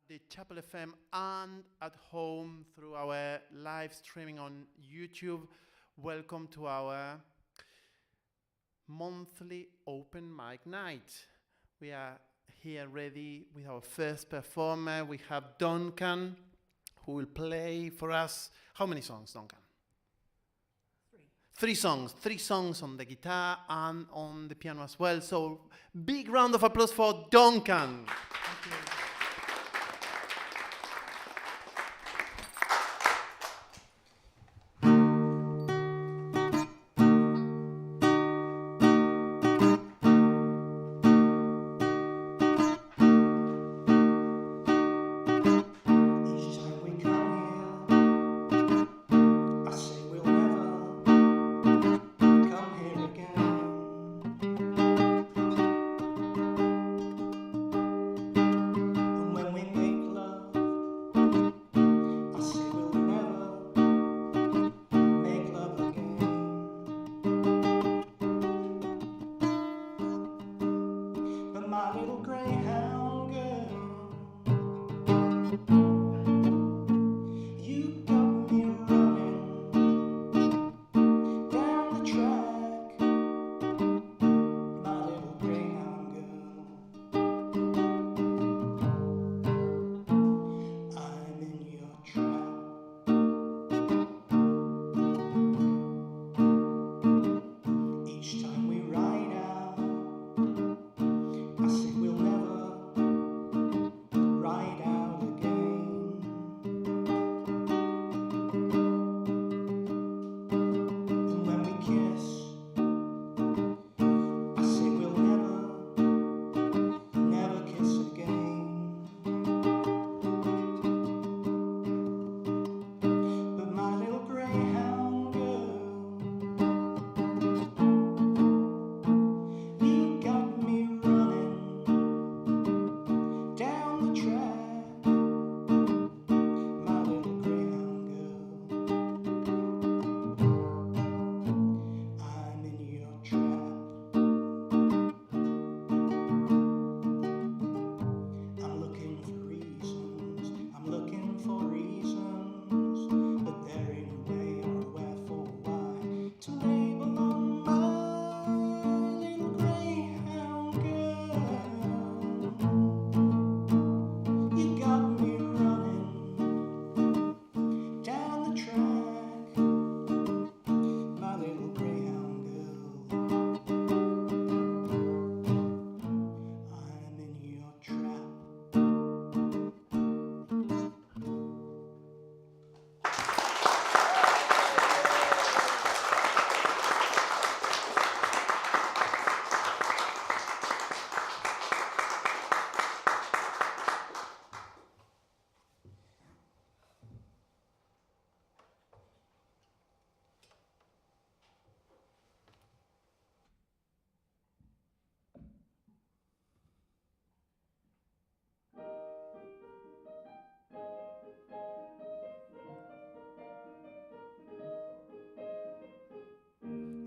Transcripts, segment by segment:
the Chapel FM and at home through our live streaming on YouTube. Welcome to our monthly open mic night. We are here ready with our first performer. We have Duncan, who will play for us. How many songs, Duncan? Three songs on the guitar and on the piano as well. So big round of applause for Duncan. Thank you.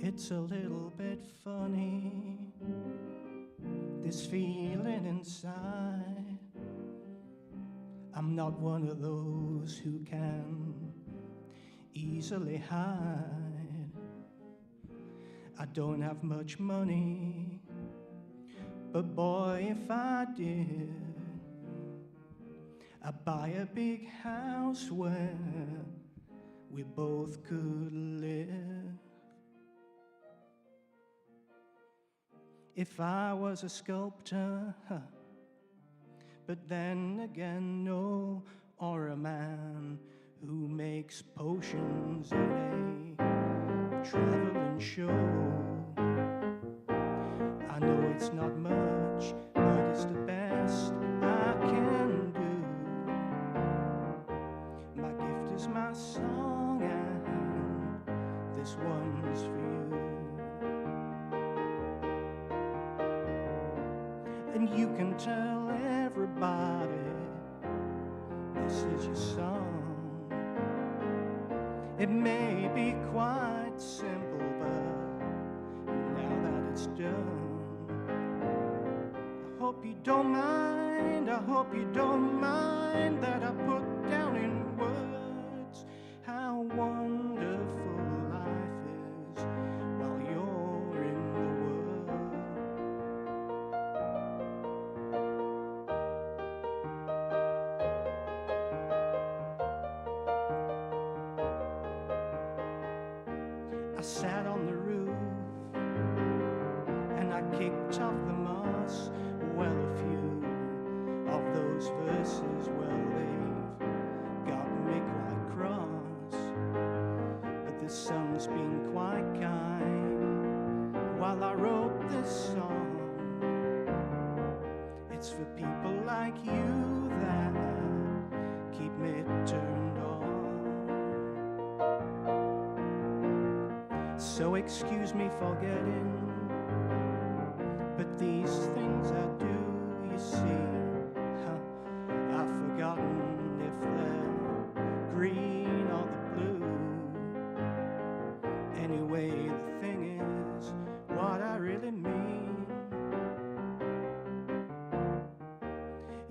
It's a little bit funny, this feeling inside. I'm not one of those who can easily hide. I don't have much money, but boy, if I did, I'd buy a big house where we both could live. If I was a sculptor, but then again, no, or a man who makes potions at a traveling show. I know it's not much, but it's the best I can do. My gift is my song, and this one's for you. And you can tell everybody this is your song. It may be quite simple, but now that it's done, I hope you don't mind, I hope you don't mind that I put down in words how wonderful life is while you're in the world. I sat on the roof and I kicked off the moss. Well, a few of those verses, well, they've got me quite cross. But the sun's been quite kind while I wrote this song. It's for people like you that keep me turned on. So excuse me for getting, but these things I do, you see, I've forgotten if they're green or the blue. Anyway, the thing is, what I really mean,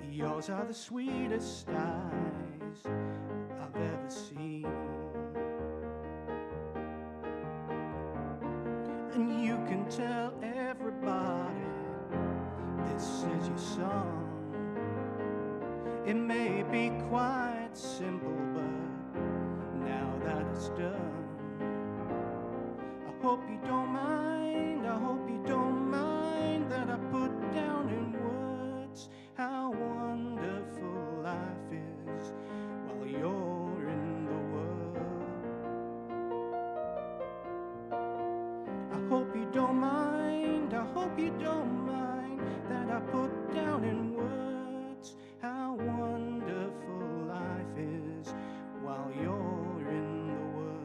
yours are the sweetest eyes I've ever seen. And you can tell everybody this is your song. It may be quite simple, but now that it's done, I hope you don't mind, I hope you don't mind that I put down in words how wonderful life is while you're in the world. I hope you don't mind, I hope you don't mind that I put down in words how wonderful life is while you're in the world.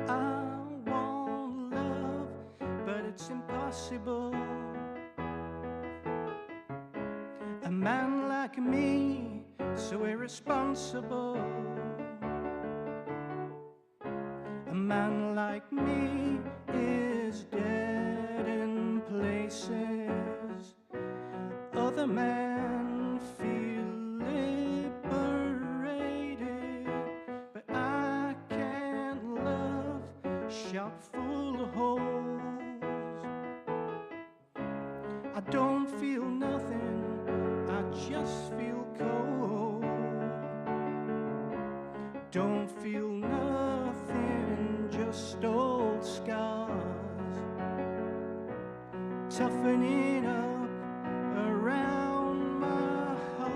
I want love, but it's impossible. A man like me, so irresponsible. A man like me is dead in places. Other men feel liberated, but I can't love shot full of holes. I don't feel nothing, I just feel cold. Don't feel nothing, just old scars toughening up around my heart.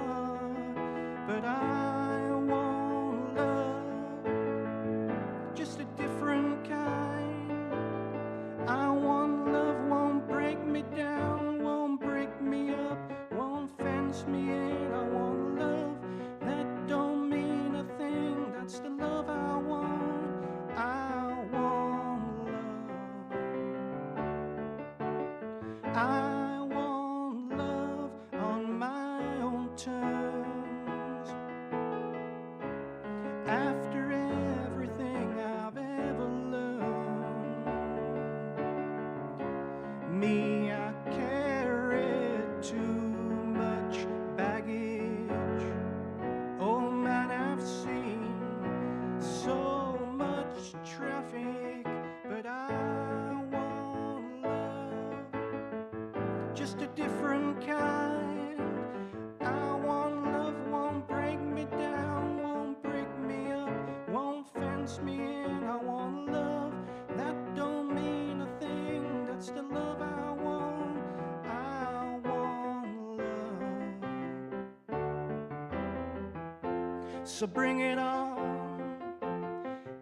so bring it on.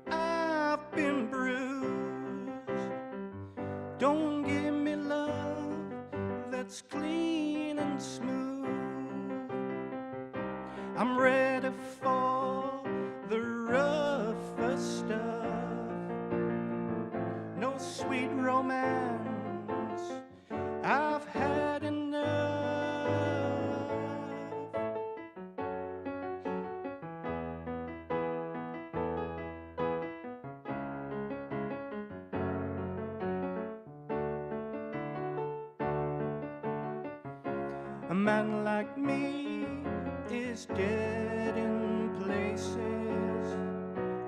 I've been bruised. Don't give me love that's clean and smooth. I'm ready for the rougher stuff. No sweet romance, I've had enough. A man like me is dead in places.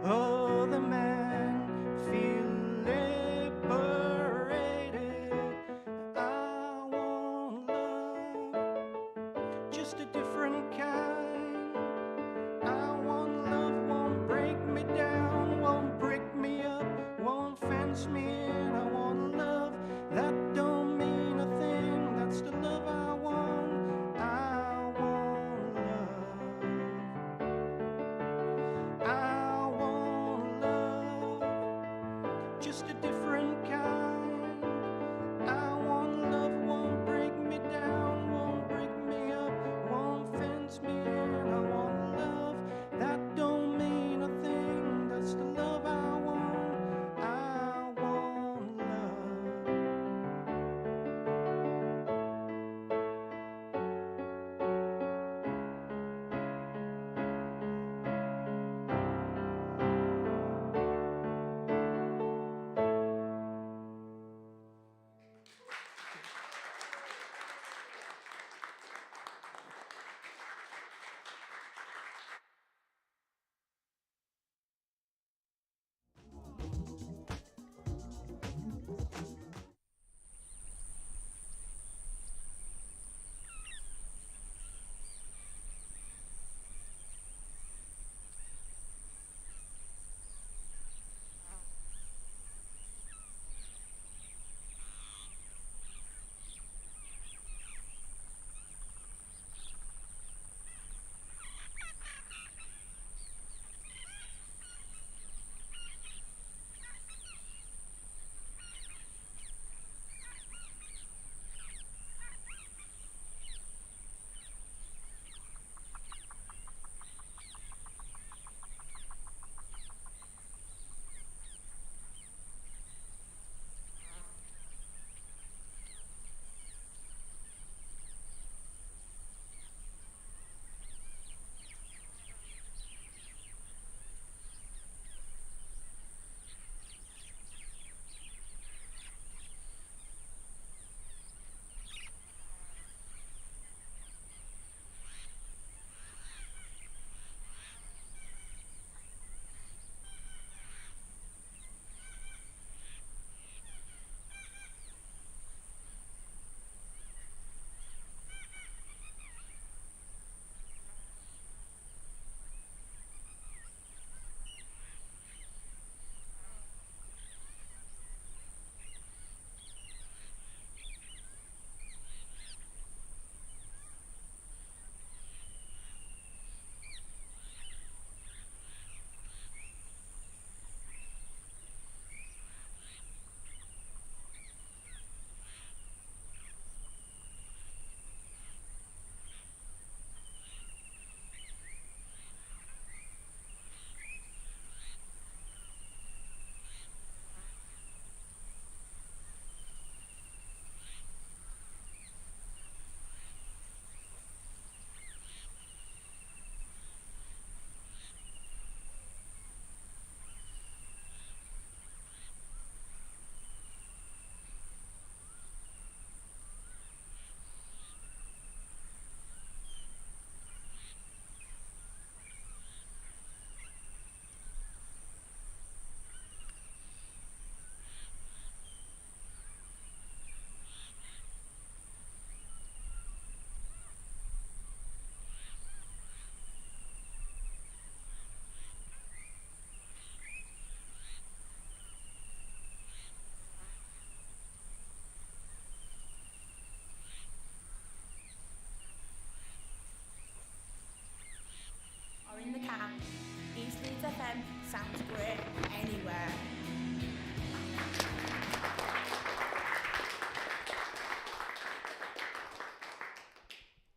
Oh, the man feel liberated. I want love, just a different kind. I want love, won't break me down, won't break me up, won't fence me in. I want love that don't mean a thing. That's the love I want. I want love. I want love, just a different kind. I want love, won't break me down, won't break me up, won't fence me in.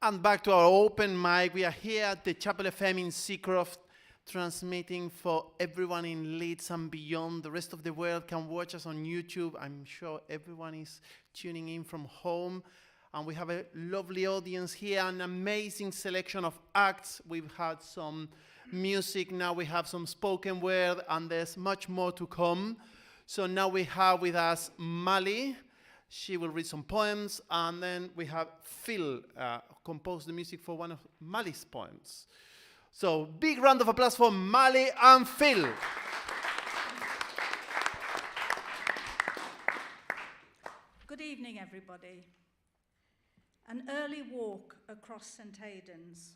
And back to our open mic. We are here at the Chapel FM in Seacroft, transmitting for everyone in Leeds and beyond. The rest of the world can watch us on YouTube. I'm sure everyone is tuning in from home. And we have a lovely audience here, an amazing selection of acts. We've had some music, now we have some spoken word, and there's much more to come. So now we have with us Mali. She will read some poems, and then we have Phil compose the music for one of Mali's poems. So big round of applause for Mali and Phil. Good evening, everybody. An early walk across St. Aidan's.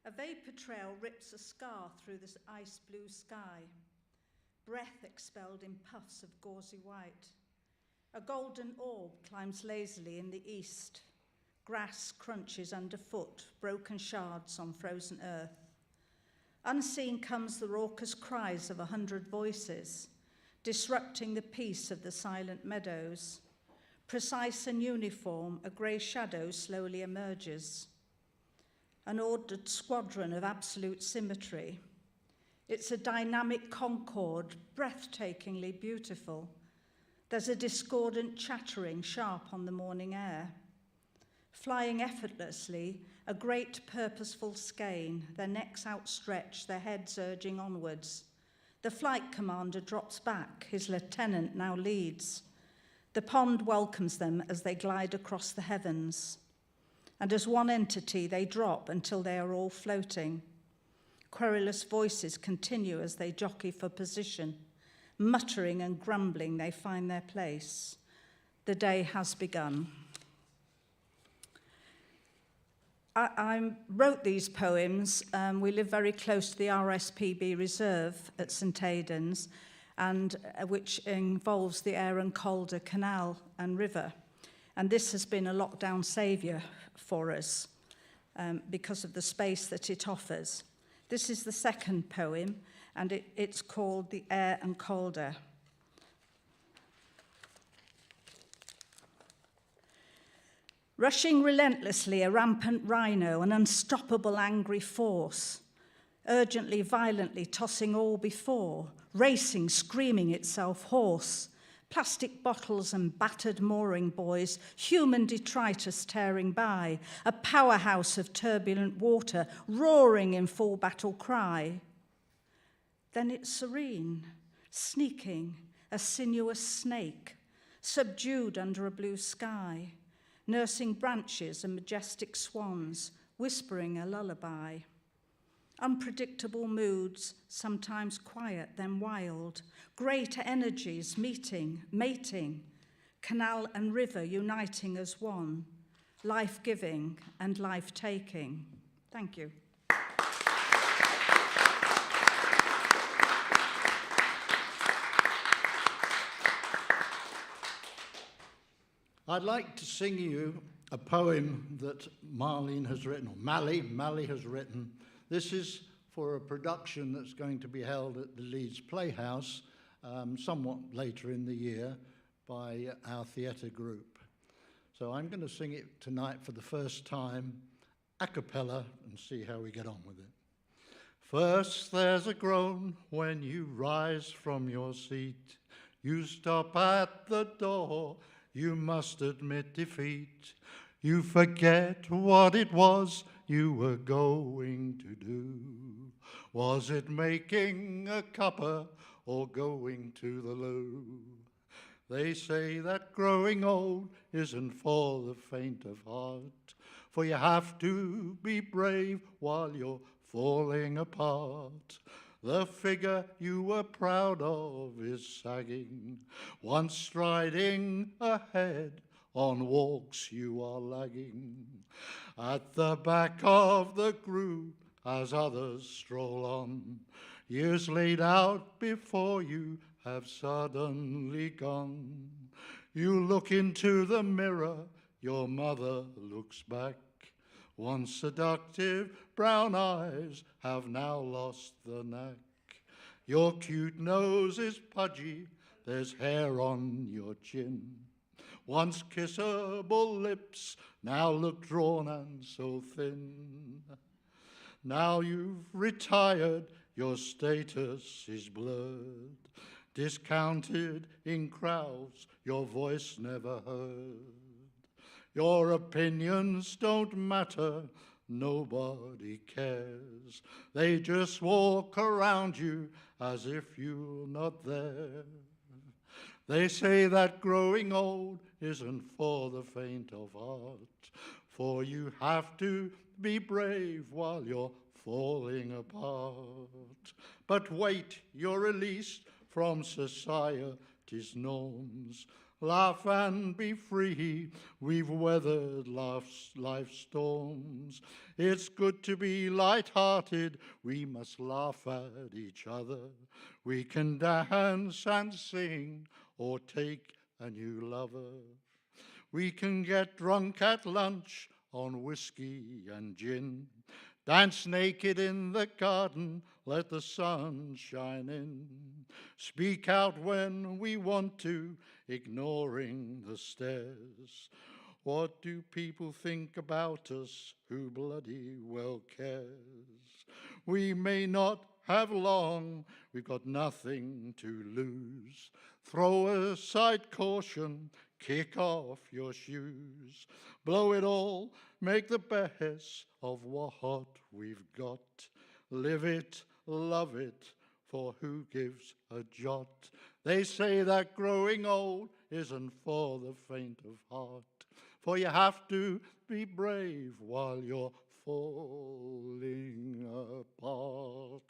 A vapor trail rips a scar through this ice blue sky. Breath expelled in puffs of gauzy white. A golden orb climbs lazily in the east. Grass crunches underfoot, broken shards on frozen earth. Unseen comes the raucous cries of 100 voices, disrupting the peace of the silent meadows. Precise and uniform, a grey shadow slowly emerges. An ordered squadron of absolute symmetry. It's a dynamic concord, breathtakingly beautiful. There's a discordant chattering sharp on the morning air. Flying effortlessly, a great purposeful skein, their necks outstretched, their heads urging onwards. The flight commander drops back, his lieutenant now leads. The pond welcomes them as they glide across the heavens. And as one entity, they drop until they are all floating. Querulous voices continue as they jockey for position. Muttering and grumbling, they find their place. The day has begun. I wrote these poems. We live very close to the RSPB Reserve at St. Aidan's, and which involves the Ayr and Calder Canal and River. And this has been a lockdown saviour for us because of the space that it offers. This is the second poem, and it's called The Ayr and Calder. Rushing relentlessly, a rampant rhino, an unstoppable angry force, urgently, violently tossing all before, racing, screaming itself hoarse. Plastic bottles and battered mooring buoys, human detritus tearing by, a powerhouse of turbulent water, roaring in full battle cry. Then it's serene, sneaking, a sinuous snake, subdued under a blue sky, nursing branches and majestic swans, whispering a lullaby. Unpredictable moods, sometimes quiet, then wild. Greater energies meeting, mating. Canal and river uniting as one. Life-giving and life-taking. Thank you. I'd like to sing you a poem that Marlene has written, or Mali has written. This is for a production that's going to be held at the Leeds Playhouse somewhat later in the year by our theatre group. So I'm going to sing it tonight for the first time, a cappella, and see how we get on with it. First there's a groan when you rise from your seat. You stop at the door, you must admit defeat. You forget what it was you were going to do. Was it making a cuppa or going to the loo? They say that growing old isn't for the faint of heart, for you have to be brave while you're falling apart. The figure you were proud of is sagging, once striding ahead, on walks you are lagging. At the back of the group as others stroll on, years laid out before you have suddenly gone. You look into the mirror, your mother looks back. Once seductive brown eyes have now lost the knack. Your cute nose is pudgy, there's hair on your chin. Once kissable lips now look drawn and so thin. Now you've retired, your status is blurred, discounted in crowds, your voice never heard. Your opinions don't matter, nobody cares. They just walk around you as if you're not there. They say that growing old isn't for the faint of heart, for you have to be brave while you're falling apart. But wait, you're released from society's norms. Laugh and be free, we've weathered life's storms. It's good to be light-hearted, we must laugh at each other. We can dance and sing or take a new lover. We can get drunk at lunch on whiskey and gin. Dance naked in the garden, let the sun shine in. Speak out when we want to, ignoring the stares. What do people think about us? Who bloody well cares? We may not have long, we've got nothing to lose. Throw aside caution, kick off your shoes. Blow it all, make the best of what we've got. Live it, love it, for who gives a jot? They say that growing old isn't for the faint of heart, for you have to be brave while you're falling apart.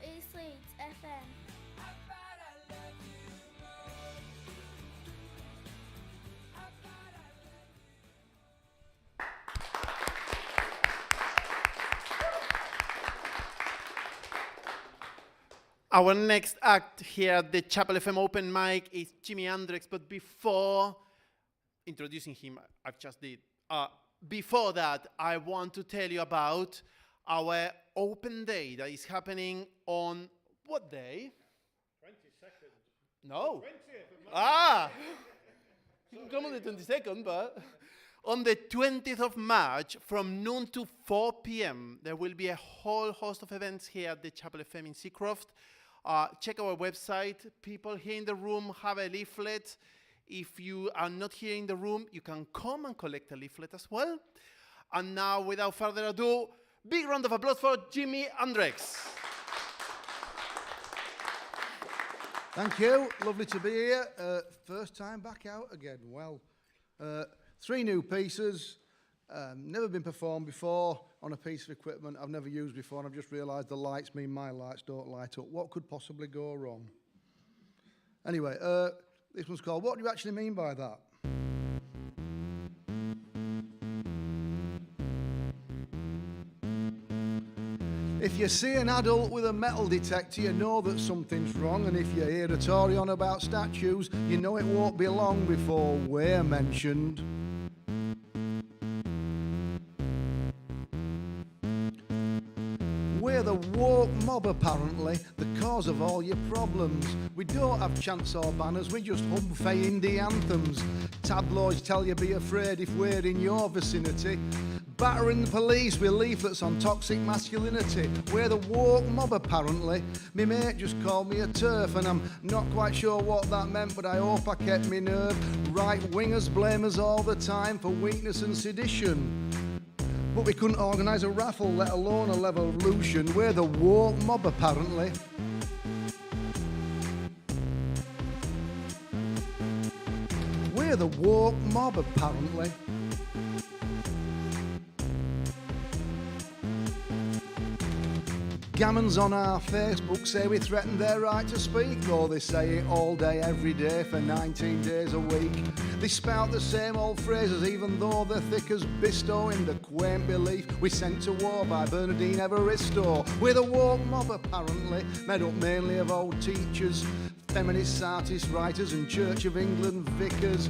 East Leeds FM. Our next act here at the Chapel FM open mic is Jimi Hendrix, but before introducing him, I've just did. Before that, I want to tell you about our open day that is happening on what day? 22nd. No. 20th. You can come on the 22nd, but on the 20th of March, from noon to 4 p.m., there will be a whole host of events here at the Chapel FM in Seacroft. Check our website. People here in the room have a leaflet. If you are not here in the room, you can come and collect a leaflet as well. And now, without further ado, big round of applause for Jimi Hendrix. Thank you. Lovely to be here. First time back out again. Well, 3 new pieces. Never been performed before on a piece of equipment I've never used before, and I've just realised the lights mean my lights don't light up. What could possibly go wrong? Anyway, this one's called What Do You Actually Mean By That? If you see an adult with a metal detector, you know that something's wrong, and if you hear a Tory on about statues, you know it won't be long before we're mentioned. We're the woke mob, apparently, the cause of all your problems. We don't have chants or banners, we just hum fey indie anthems. Tabloids tell you be afraid if we're in your vicinity. Battering the police with leaflets on toxic masculinity. We're the woke mob, apparently. Me mate just called me a turf, and I'm not quite sure what that meant, but I hope I kept me nerve. Right-wingers blame us all the time for weakness and sedition. But we couldn't organise a raffle, let alone a revolution. We're the woke mob, apparently. We're the woke mob, apparently. Gammons on our Facebook say we threaten their right to speak, though they say it all day, every day, for 19 days a week. They spout the same old phrases, even though they're thick as Bisto in the quaint belief we sent to war by Bernardine Evaristo. We're the woke mob, apparently, made up mainly of old teachers, feminists, artists, writers and Church of England vicars,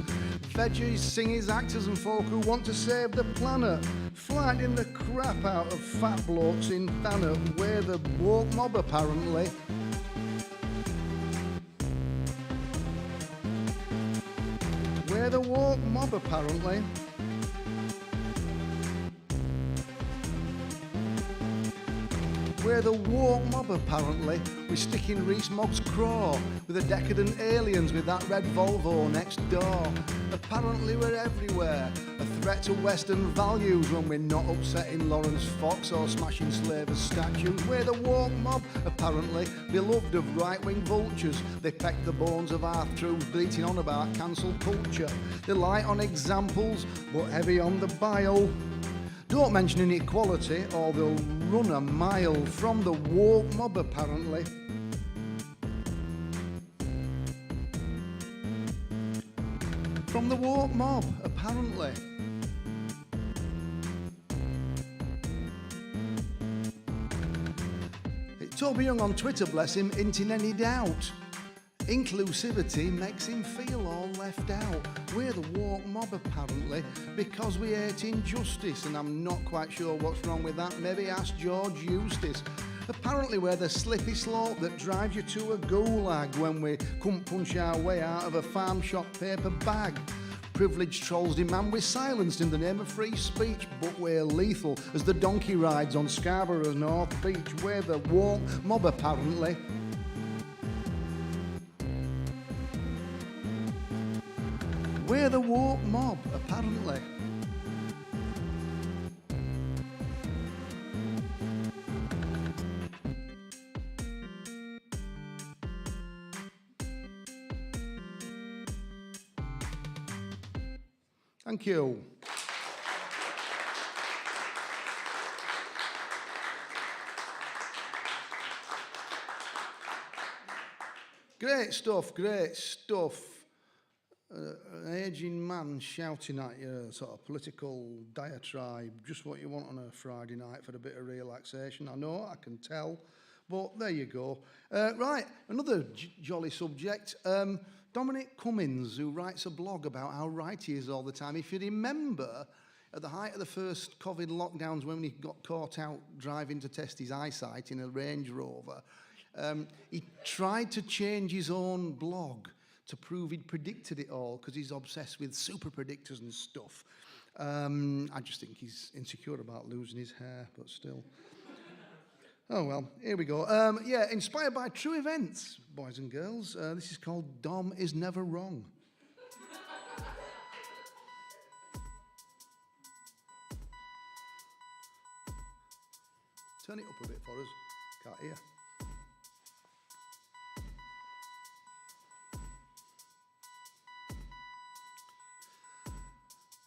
veggies, singers, actors and folk who want to save the planet, flying the crap out of fat blokes in Thanet. We're the woke mob, apparently. We're the woke mob, apparently. We're the woke mob, apparently. We're sticking Rees-Mogg's craw with the decadent aliens with that red Volvo next door. Apparently we're everywhere, a threat to Western values when we're not upsetting Lawrence Fox or smashing slavers' statues. We're the woke mob, apparently, beloved of right-wing vultures. They peck the bones of our troops, bleating on about cancel culture. They're light on examples, but heavy on the bile. Don't mention inequality or they'll run a mile. From the woke mob, apparently. From the woke mob, apparently. Toby Young on Twitter, bless him, ain't in any doubt. Inclusivity makes him feel all left out. We're the woke mob, apparently, because we hate injustice, and I'm not quite sure what's wrong with that. Maybe ask George Eustace. Apparently we're the slippy slope that drives you to a gulag when we couldn't punch our way out of a farm shop paper bag. Privileged trolls demand we're silenced in the name of free speech, but we're lethal as the donkey rides on Scarborough's North Beach. We're the woke mob, apparently. We're the woke mob, apparently. Thank you. Great stuff, great stuff. An aging man shouting at you, sort of political diatribe, just what you want on a Friday night for a bit of relaxation. I know, I can tell, but there you go. Right, another jolly subject. Dominic Cummins, who writes a blog about how right he is all the time. If you remember, at the height of the first COVID lockdowns, when he got caught out driving to test his eyesight in a Range Rover, he tried to change his own blog to prove he'd predicted it all, because he's obsessed with super predictors and stuff. I just think he's insecure about losing his hair, but still. Oh well, here we go. Yeah, inspired by true events, boys and girls. This is called Dom is Never Wrong. Turn it up a bit for us. Can't hear.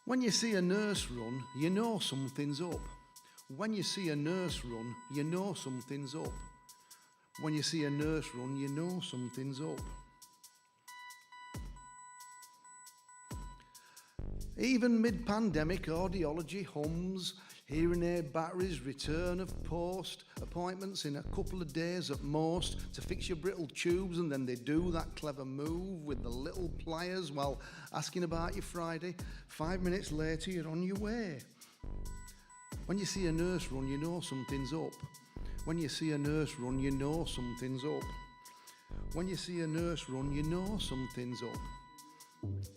When you see a nurse run, you know something's up. When you see a nurse run, you know something's up. When you see a nurse run, you know something's up. Even mid-pandemic, audiology hums, hearing aid batteries, return of post, appointments in a couple of days at most to fix your brittle tubes, and then they do that clever move with the little pliers while asking about your Friday. 5 minutes later, you're on your way. When you see a nurse run, you know something's up. When you see a nurse run, you know something's up. When you see a nurse run, you know something's up.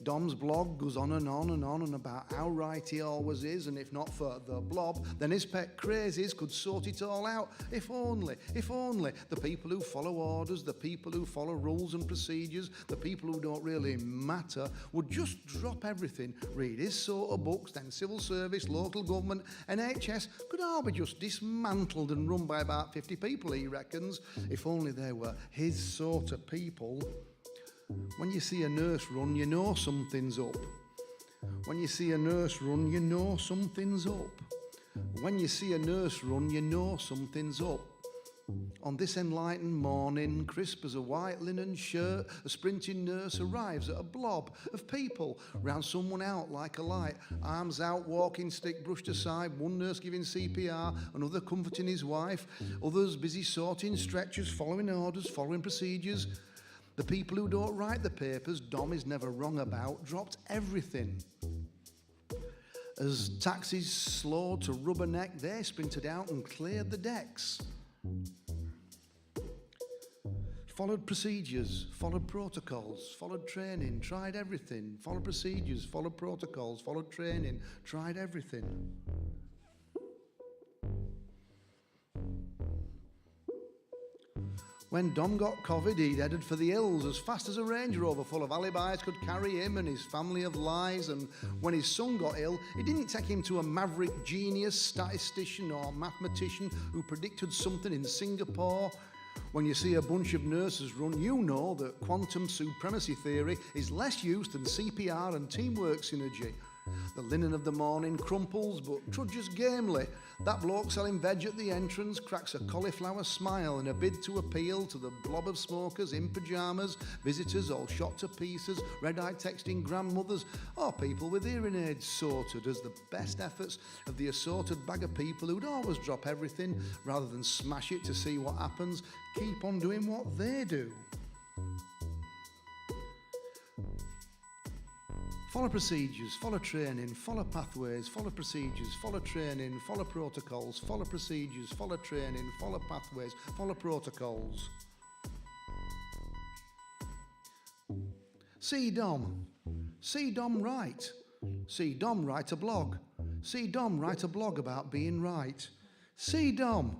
Dom's blog goes on and on and on and about how right he always is, and if not for the blob, then his pet crazies could sort it all out. If only the people who follow orders, the people who follow rules and procedures, the people who don't really matter would just drop everything, read his sort of books, then civil service, local government, NHS could all be just dismantled and run by about 50 people, he reckons, if only they were his sort of people. When you see a nurse run, you know something's up. When you see a nurse run, you know something's up. When you see a nurse run, you know something's up. On this enlightened morning, crisp as a white linen shirt, a sprinting nurse arrives at a blob of people round someone out like a light. Arms out, walking stick brushed aside, one nurse giving CPR, another comforting his wife, others busy sorting stretchers, following orders, following procedures. The people who don't write the papers Dom is never wrong about dropped everything. As taxis slowed to rubberneck, they sprinted out and cleared the decks. Followed procedures, followed protocols, followed training, tried everything. Followed procedures, followed protocols, followed training, tried everything. When Dom got COVID, he'd headed for the hills as fast as a Range Rover full of alibis could carry him and his family of lies. And when his son got ill, it didn't take him to a maverick genius, statistician or mathematician who predicted something in Singapore. When you see a bunch of nurses run, you know that quantum supremacy theory is less used than CPR and teamwork synergy. The linen of the morning crumples but trudges gamely. That bloke selling veg at the entrance cracks a cauliflower smile in a bid to appeal to the blob of smokers in pyjamas, visitors all shot to pieces, red-eye texting grandmothers, or people with hearing aids sorted as the best efforts of the assorted bag of people who'd always drop everything rather than smash it to see what happens, keep on doing what they do. Follow procedures, follow training, follow pathways, follow procedures, follow training, follow protocols, follow procedures, follow training, follow pathways, follow protocols. See Dom write. See Dom write a blog. See Dom write a blog about being right. See Dom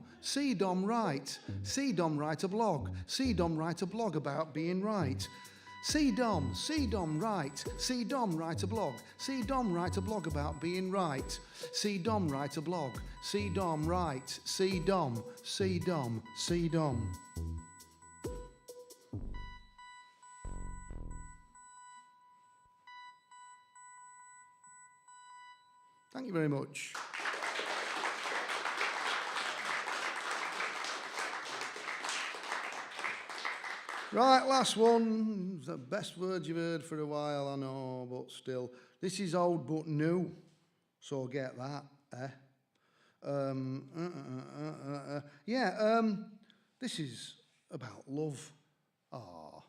write. See Dom write a blog. See Dom write a blog about being right. See Dom write. See Dom write a blog. See Dom write a blog about being right. See Dom write a blog. See Dom write. See Dom. Thank you very much. Right, last one. The best word you've heard for a while, I know, but still. This is old but new, so get that, eh? This is about love. Aww.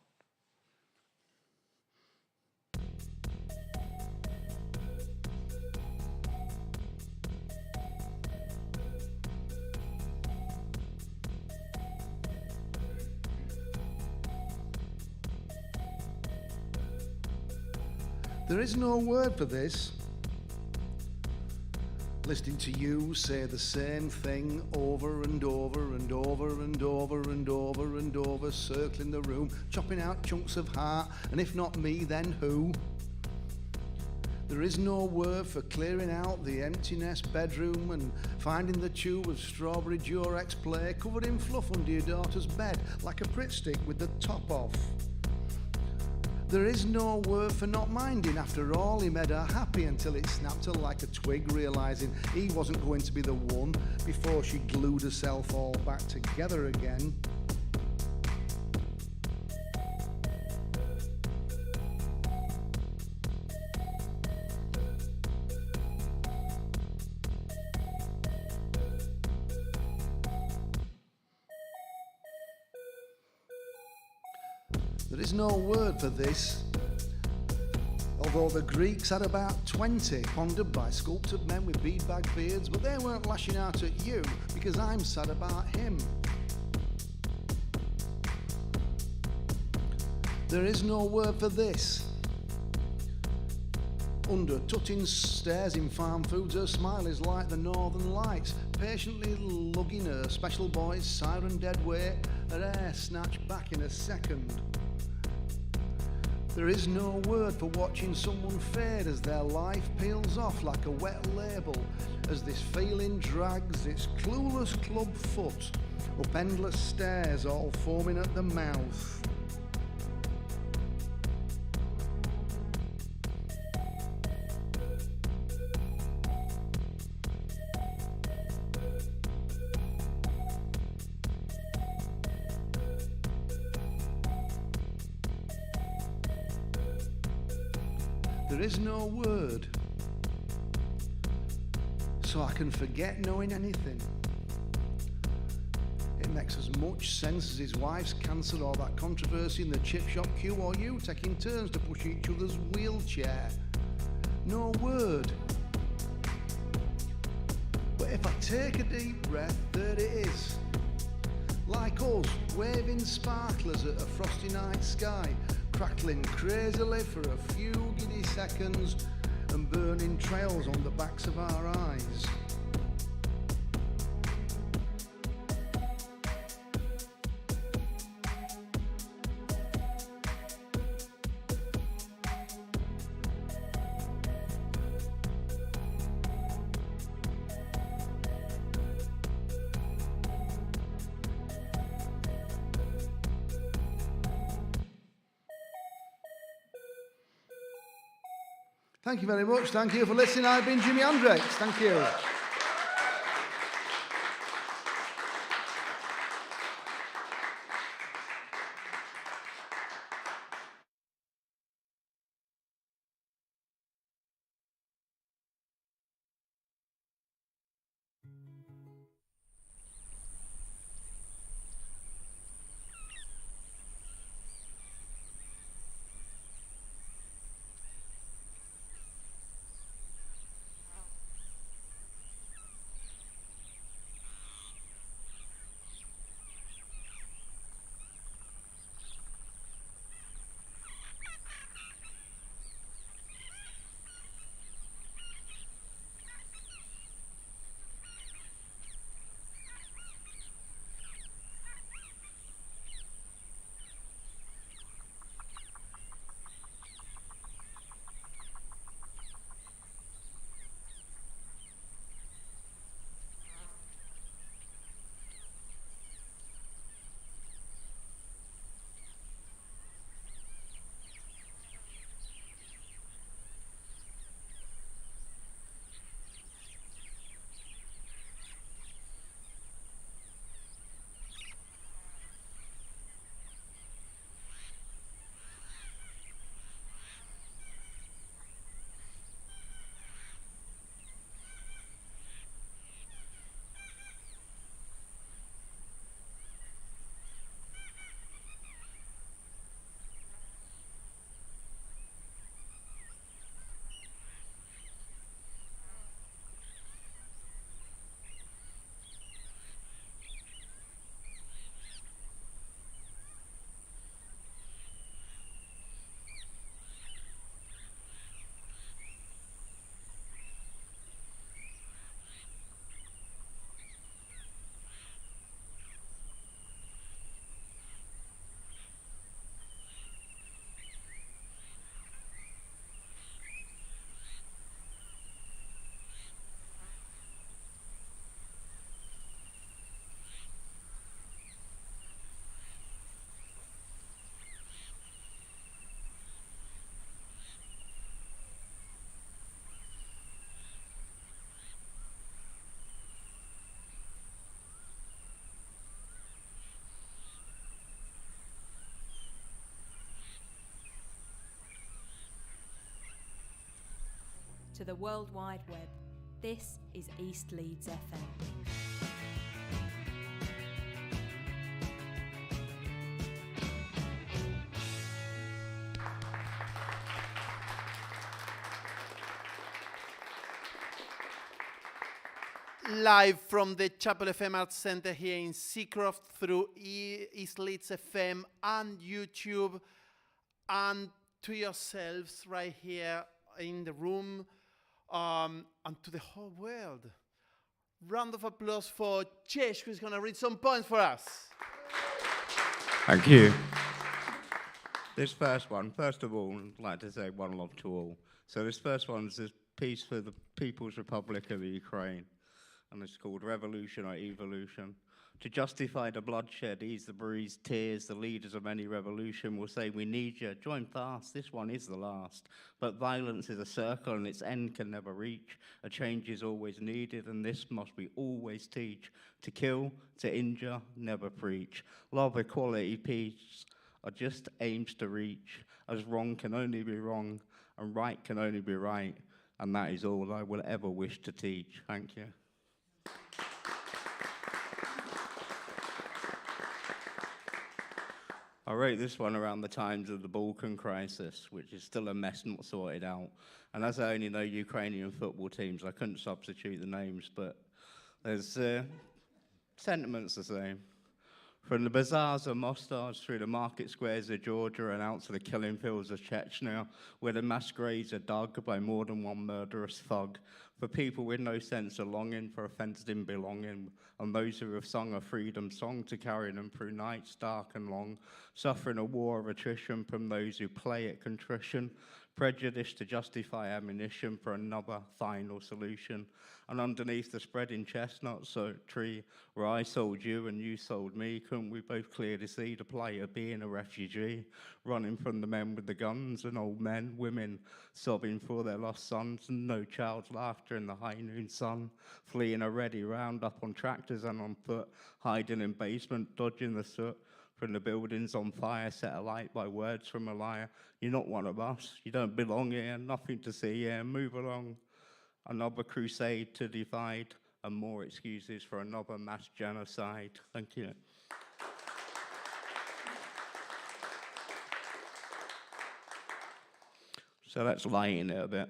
There is no word for this. Listening to you say the same thing over and over and over and over and over and over, circling the room, chopping out chunks of heart, and if not me, then who? There is no word for clearing out the emptiness bedroom and finding the tube of strawberry Durex play covered in fluff under your daughter's bed like a Pritt stick with the top off. There is no word for not minding. After all, he made her happy until it snapped her like a twig, realising he wasn't going to be the one before she glued herself all back together again. There is no word for this, although the Greeks had about 20 pondered by sculpted men with beadbag beards, but they weren't lashing out at you because I'm sad about him. There is no word for this. Under tutting stairs in farm foods, her smile is like the northern lights, patiently lugging her special boy's siren dead weight, her hair snatched back in a second. There is no word for watching someone fade as their life peels off like a wet label, as this feeling drags its clueless club foot up endless stairs, all foaming at the mouth. There is no word, so I can forget knowing anything. It makes as much sense as his wife's cancer or that controversy in the chip shop queue or you taking turns to push each other's wheelchair. No word. But if I take a deep breath, there it is. Like us, waving sparklers at a frosty night sky, crackling crazily for a few giddy seconds and burning trails on the backs of our eyes. Thank you very much. Thank you for listening. I've been Jimi Hendrix. Thank you. to the World Wide Web. This is East Leeds FM. Live from the Chapel FM Arts Centre here in Seacroft through East Leeds FM and YouTube, and to yourselves right here in the room, and to the whole world. Round of applause for Chesh, who's going to read some poems for us. Thank you. This first one, first of all, I'd like to say one love to all. So this first one's a piece for the People's Republic of Ukraine, and it's called Revolution or Evolution. To justify the bloodshed, ease the bruised tears, the leaders of any revolution will say, we need you, join fast, this one is the last. But violence is a circle and its end can never reach. A change is always needed and this must we always teach. To kill, to injure, never preach. Love, equality, peace are just aims to reach. As wrong can only be wrong and right can only be right. And that is all I will ever wish to teach. Thank you. I wrote this one around the times of the Balkan crisis, which is still a mess not sorted out. And as I only know Ukrainian football teams, I couldn't substitute the names, but there's sentiments the same. From the bazaars of Mostar through the market squares of Georgia and out to the killing fields of Chechnya, where the mass graves are dug by more than one murderous thug. For people with no sense of longing, for a fenced-in belonging, and those who have sung a freedom song to carry them through nights dark and long, suffering a war of attrition from those who play at contrition, prejudice to justify ammunition for another final solution. And underneath the spreading chestnut tree, where I sold you and you sold me, couldn't we both clearly see the plight of being a refugee, running from the men with the guns and old men, women sobbing for their lost sons, and no child's laughter in the high noon sun, fleeing a ready roundup on tractors and on foot, hiding in basement, dodging the soot from the buildings on fire, set alight by words from a liar. You're not one of us, you don't belong here, nothing to see here, move along. Another crusade to divide, and more excuses for another mass genocide. Thank you. So let's lighten it a bit,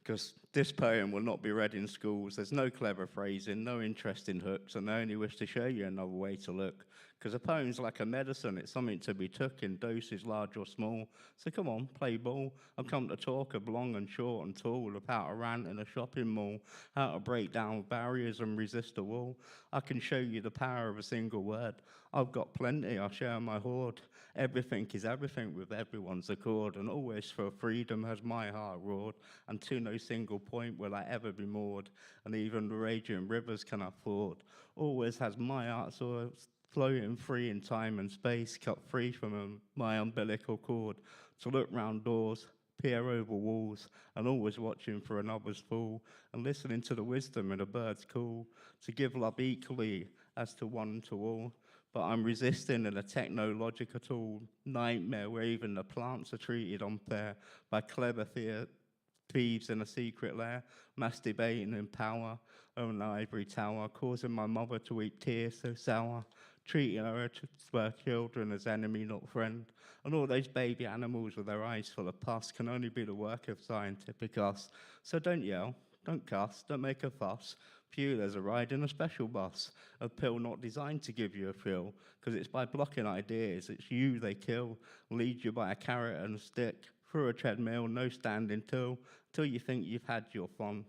because this poem will not be read in schools. There's no clever phrasing, no interesting hooks, and I only wish to show you another way to look. Because a poem's like a medicine, it's something to be took in doses large or small. So come on, play ball. I've come to talk of long and short and tall, of how to rant in a shopping mall, how to break down barriers and resist a wall. I can show you the power of a single word. I've got plenty, I'll share my hoard. Everything is everything with everyone's accord, and always for freedom has my heart roared, and to no single point will I ever be moored, and even the raging rivers can afford. Always has my heart soared, floating free in time and space, cut free from my umbilical cord, to look round doors, peer over walls, and always watching for another's fall, and listening to the wisdom in a bird's call, to give love equally as to one to all. But I'm resisting in a technological tool nightmare where even the plants are treated unfair by clever thieves in a secret lair, masturbating in power on an ivory tower, causing my mother to weep tears so sour, treating her children as enemy, not friend. And all those baby animals with their eyes full of pus can only be the work of scientific us. So don't yell, don't cuss, don't make a fuss. Phew, there's a ride in a special bus, a pill not designed to give you a thrill, because it's by blocking ideas, it's you they kill, lead you by a carrot and a stick, through a treadmill, no standing till you think you've had your fun.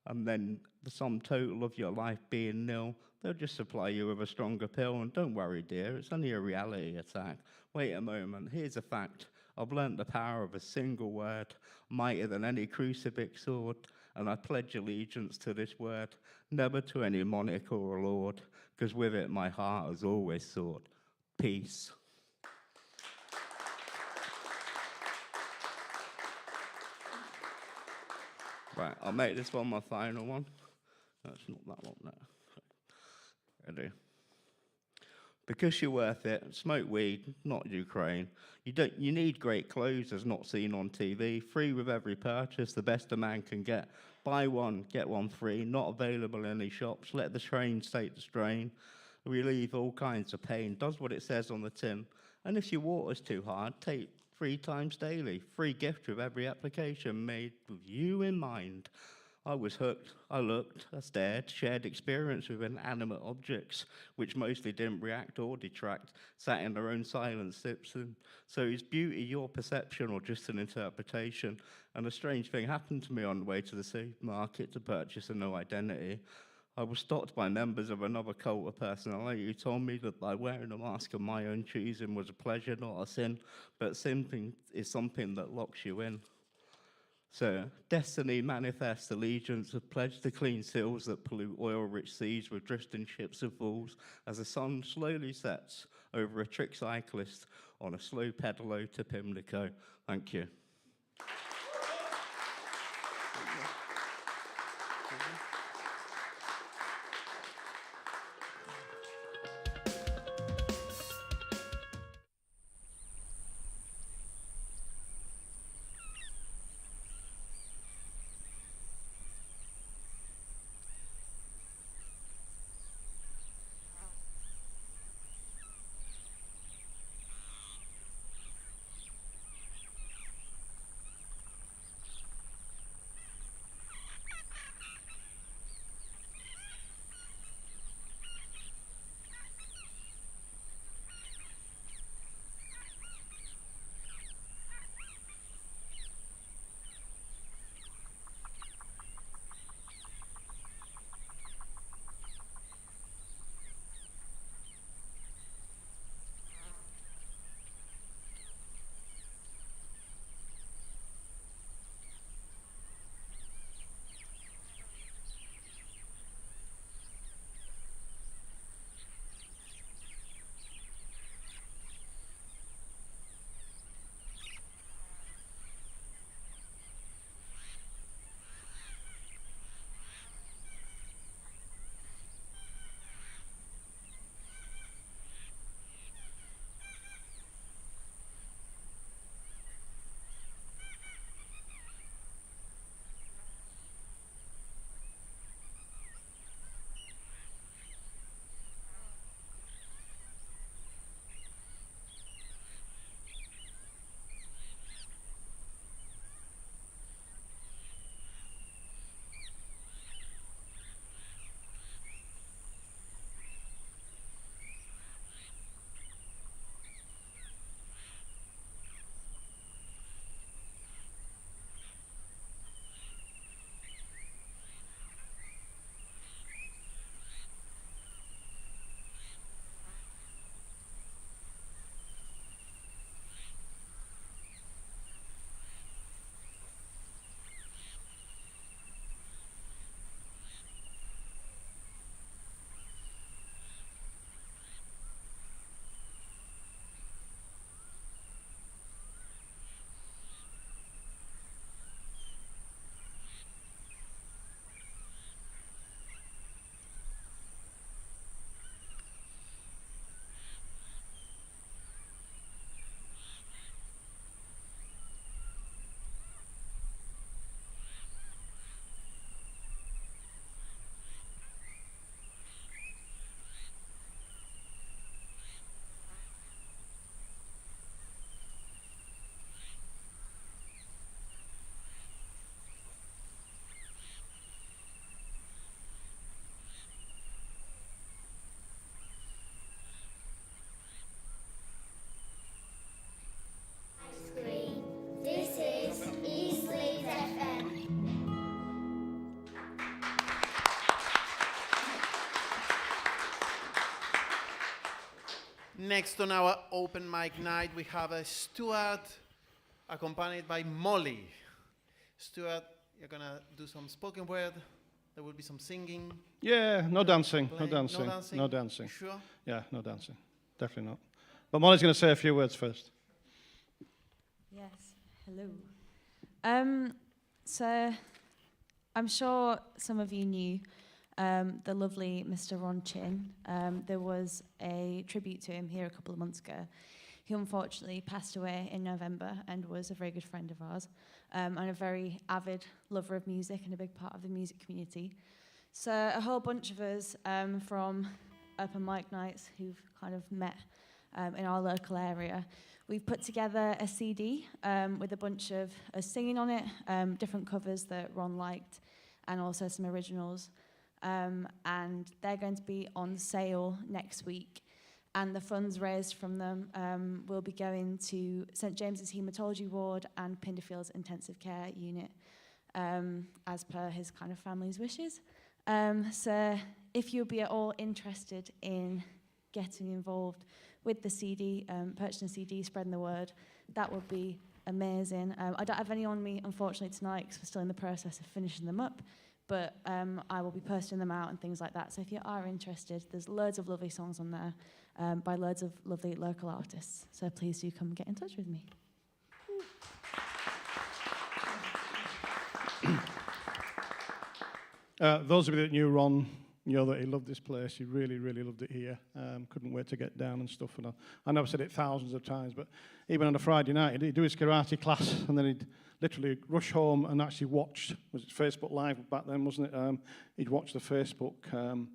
And then the sum total of your life being nil, they'll just supply you with a stronger pill. And don't worry, dear, it's only a reality attack. Wait a moment, here's a fact. I've learnt the power of a single word, mightier than any crucifix sword, and I pledge allegiance to this word, never to any monarch or lord, because with it my heart has always sought peace. Right, I'll make this one my final one. That's not that one, no. Ready? Because you're worth it, smoke weed, not Ukraine. You need great clothes as not seen on TV. Free with every purchase, the best a man can get. Buy one, get one free, not available in any shops. Let the train take the strain. Relieve all kinds of pain. Does what it says on the tin. And if your water's too hard, take 3 times daily. Free gift with every application made with you in mind. I was hooked, I looked, I stared, shared experience with inanimate objects, which mostly didn't react or detract, sat in their own silence, sips. And so is beauty your perception or just an interpretation? And a strange thing happened to me on the way to the supermarket to purchase a new identity. I was stopped by members of another cult of personality who told me that by wearing a mask of my own choosing was a pleasure, not a sin, but sin is something that locks you in. So, destiny manifests allegiance, a pledge to clean seals that pollute oil-rich seas with drifting ships of fools as the sun slowly sets over a trick cyclist on a slow pedalo to Pimlico. Thank you. Next on our open mic night, we have a Stuart accompanied by Molly. Stuart, you're going to do some spoken word. There will be some singing. Yeah, no dancing, no playing. dancing, No dancing? no dancing. You sure? Yeah, no dancing. Definitely not. But Molly's going to say a few words first. Yes, hello. So I'm sure some of you knew the lovely Mr. Ron Chin. There was a tribute to him here a couple of months ago. He unfortunately passed away in November and was a very good friend of ours, and a very avid lover of music and a big part of the music community. So a whole bunch of us from open mic nights who've kind of met in our local area, we've put together a CD with a bunch of us singing on it, different covers that Ron liked, and also some originals. And they're going to be on sale next week. And the funds raised from them will be going to St James's Haematology Ward and Pinderfield's Intensive Care Unit, as per his kind of family's wishes. So if you'll be at all interested in getting involved with the CD, purchasing a CD, spreading the word, that would be amazing. I don't have any on me, unfortunately, tonight, because we're still in the process of finishing them up. But I will be posting them out and things like that. So if you are interested, there's loads of lovely songs on there by loads of lovely local artists. So please do come get in touch with me. Those of you that knew Ron, know that he loved this place. He really, really loved it here. Couldn't wait to get down and stuff. And I know I've said it thousands of times, but even on a Friday night, he'd do his karate class, and then he'd literally rush home and actually watch. Was it Facebook Live back then, wasn't it? He'd watch the Facebook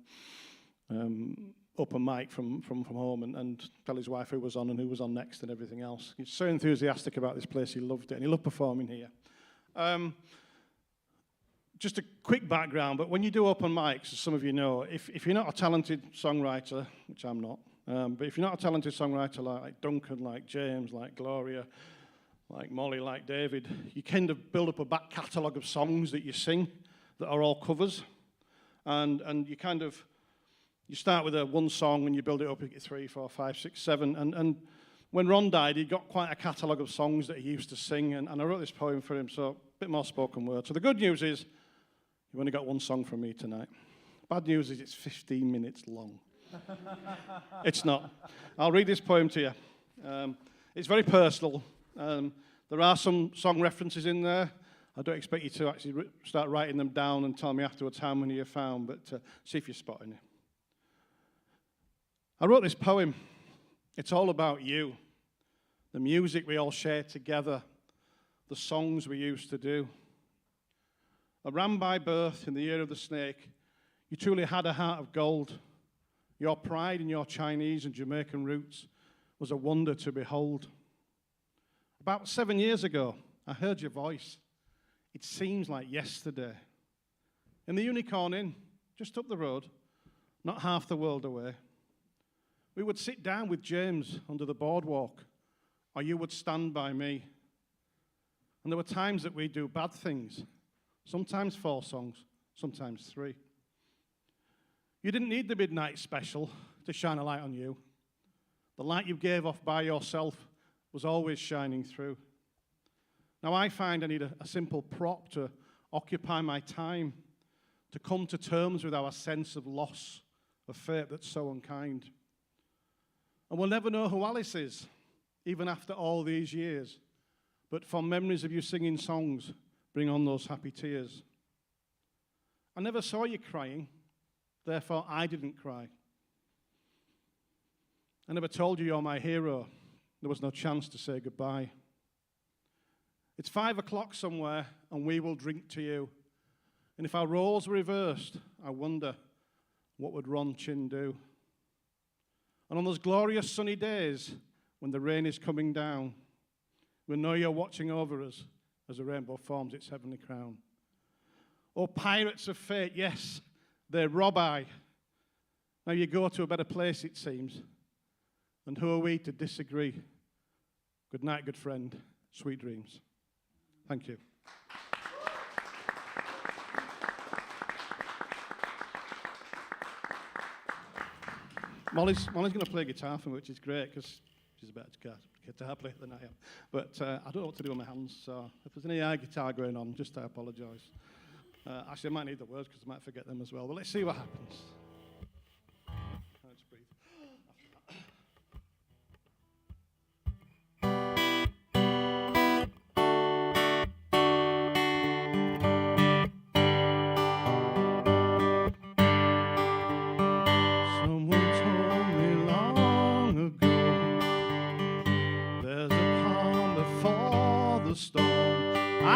open mic from home and tell his wife who was on and who was on next and everything else. He's so enthusiastic about this place. He loved it, and he loved performing here. Just a quick background, but when you do open mics, as some of you know, if you're not a talented songwriter, which I'm not, but if you're not a talented songwriter like Duncan, like James, like Gloria, like Molly, like David, you kind of build up a back catalogue of songs that you sing that are all covers, and you kind of, you start with one song and you build it up, you get 3, 4, 5, 6, 7, and when Ron died, he got quite a catalogue of songs that he used to sing, and I wrote this poem for him, so a bit more spoken word. So the good news is, you've only got one song from me tonight. Bad news is it's 15 minutes long. It's not. I'll read this poem to you. It's very personal. There are some song references in there. I don't expect you to actually start writing them down and tell me afterwards how many you found, but see if you're spotting it. I wrote this poem. It's all about you. The music we all share together. The songs we used to do. A ram by birth in the year of the snake, you truly had a heart of gold. Your pride in your Chinese and Jamaican roots was a wonder to behold. About 7 years ago, I heard your voice. It seems like yesterday. In the Unicorn Inn, just up the road, not half the world away. We would sit down with James under the boardwalk, or you would stand by me. And there were times that we'd do bad things. Sometimes 4 songs, sometimes 3. You didn't need the midnight special to shine a light on you. The light you gave off by yourself was always shining through. Now I find I need a simple prop to occupy my time, to come to terms with our sense of loss, of fate that's so unkind. And we'll never know who Alice is, even after all these years. But fond memories of you singing songs bring on those happy tears. I never saw you crying, therefore I didn't cry. I never told you you're my hero. There was no chance to say goodbye. It's 5 o'clock somewhere, and we will drink to you. And if our roles were reversed, I wonder, what would Ron Chin do? And on those glorious sunny days, when the rain is coming down, we know you're watching over us, as the rainbow forms its heavenly crown. Oh, pirates of fate, yes, they rob I. Now you go to a better place, it seems. And who are we to disagree? Good night, good friend. Sweet dreams. Thank you. Molly's going to play guitar for me, which is great, because she's a better guitar player than I am. But I don't know what to do with my hands, so if there's any air guitar going on, just I apologise. Actually, I might need the words, because I might forget them as well. But let's see what happens. Let's breathe. After that.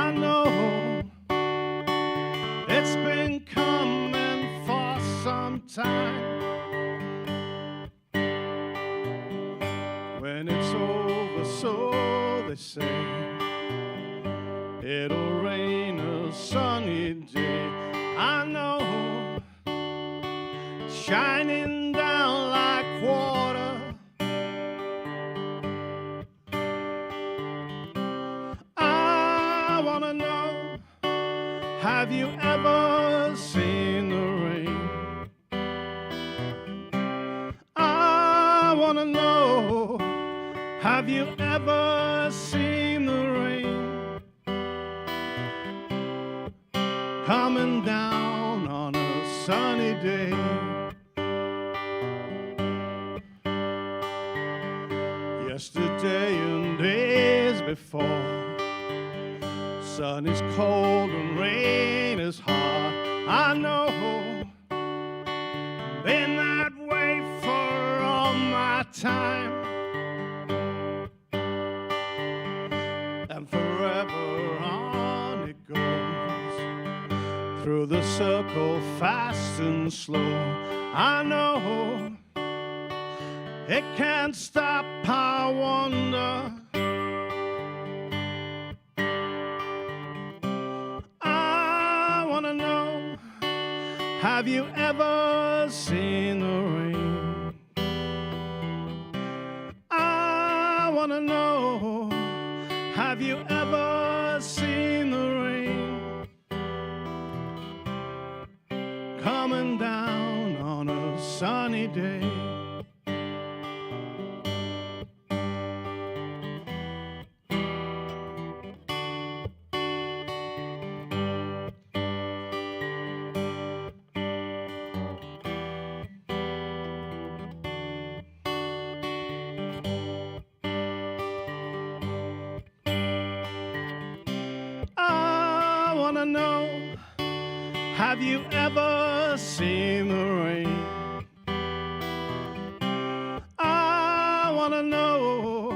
I know it's been coming for some time. When it's over, so they say, it'll rain a sunny day. I know, shining down like water. I wanna know, have you ever seen the rain? I wanna know, have you ever seen the rain coming down on a sunny day? Yesterday and days before, sun is cold and rain is hot. I know, been that way for all my time. And forever on it goes, through the circle fast and slow. I know, it can't stop, I wonder. I wanna know, have you ever seen the rain? I wanna know, have you ever seen the rain coming down on a sunny day? I wanna know, have you ever seen the rain? I wanna know,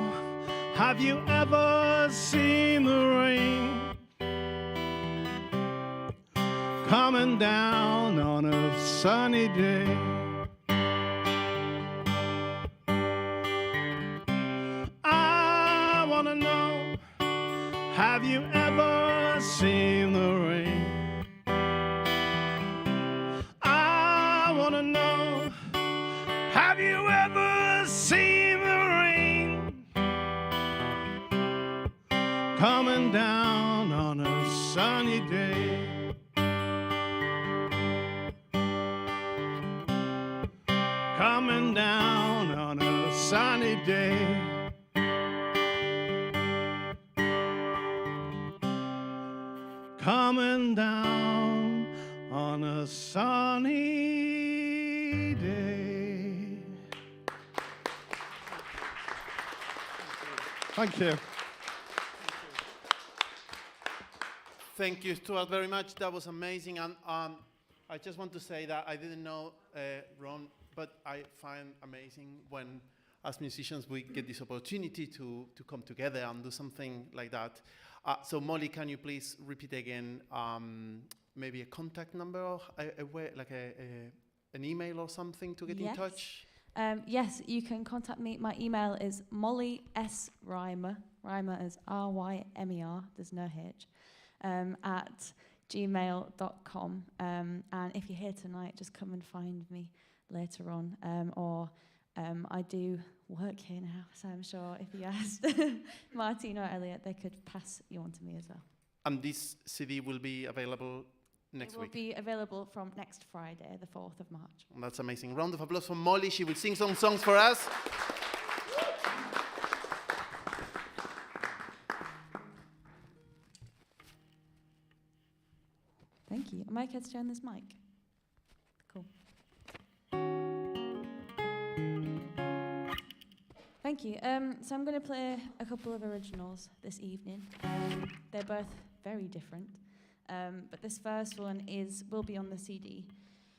have you ever seen the rain coming down on a sunny day? I wanna know, have you ever seen the rain? I wanna know, have you ever seen the rain coming down on a sunny day? Coming down on a sunny day. Coming down on a sunny day. Thank you. Thank you, Stuart, very much. That was amazing. And I just want to say that I didn't know Ron, but I find amazing when, as musicians, we get this opportunity to come together and do something like that. So Molly, can you please repeat again maybe a contact number or an email or something to get in touch? Yes, you can contact me. My email is Molly S. Rymer. Rymer is R-Y-M-E-R. There's no H. At gmail.com. And if you're here tonight, just come and find me later on. I do work here now, so I'm sure if you asked Martin or Elliot, they could pass you on to me as well. And this CD will be available next week? It will be available from next Friday, the 4th of March. That's amazing. Round of applause for Molly. She will sing some songs for us. Thank you. Am I okay to turn this mic? Cool. Thank you. So I'm going to play a couple of originals this evening. They're both very different. But this first one will be on the CD.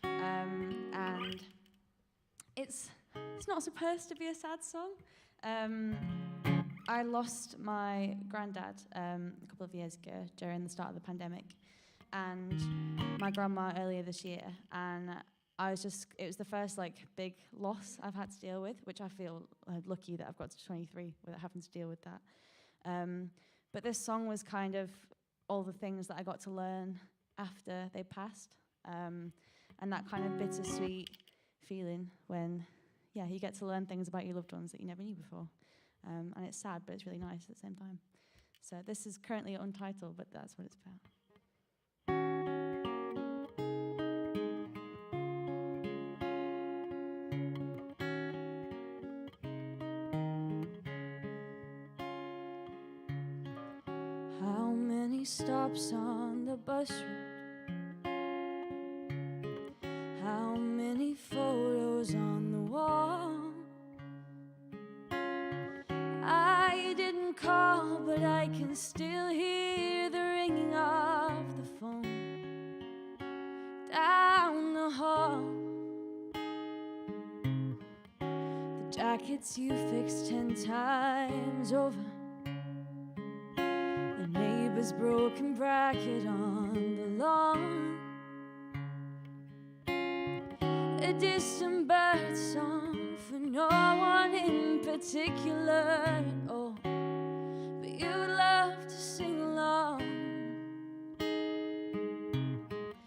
And it's not supposed to be a sad song. I lost my granddad a couple of years ago during the start of the pandemic, and my grandma earlier this year, and it was the first like big loss I've had to deal with, which I feel lucky that I've got to 23 without having to deal with that. But this song was kind of all the things that I got to learn after they passed, and that kind of bittersweet feeling when, you get to learn things about your loved ones that you never knew before. And it's sad, but it's really nice at the same time. So this is currently Untitled, but that's what it's about. How many stops on the bus route? How many photos on the wall? I didn't call, but I can still hear the ringing of the phone down the hall. The jackets you fixed 10 times over, the neighbor's broken bracket on the lawn, a distant bird song for no one in particular at all, but you would love to sing along.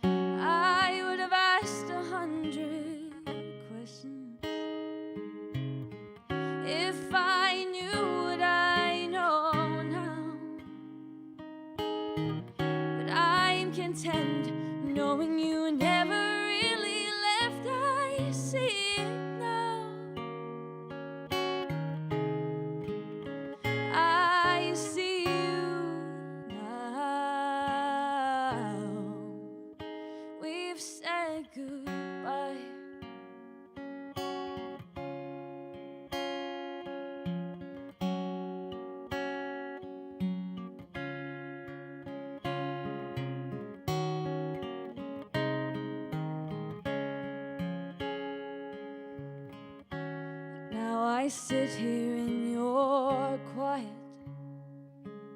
I would have asked 100 questions if I knew what I know now, but I'm content knowing you never really left. I see it now. I see you now. We've said goodbye. Now I sit here in your quiet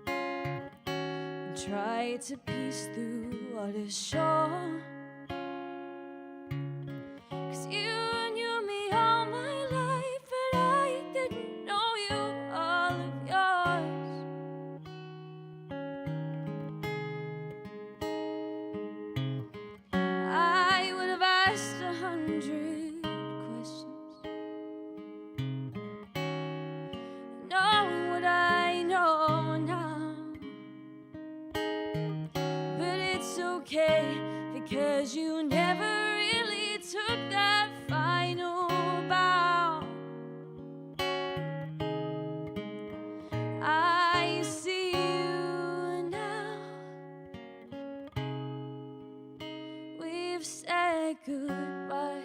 and try to piece through what is sure. 'Cause you knew me all my life, but I didn't know you all of yours. I would have asked 100 questions, knowing what I know now, but it's okay because you never really took that final bow. I see you now. We've said goodbye.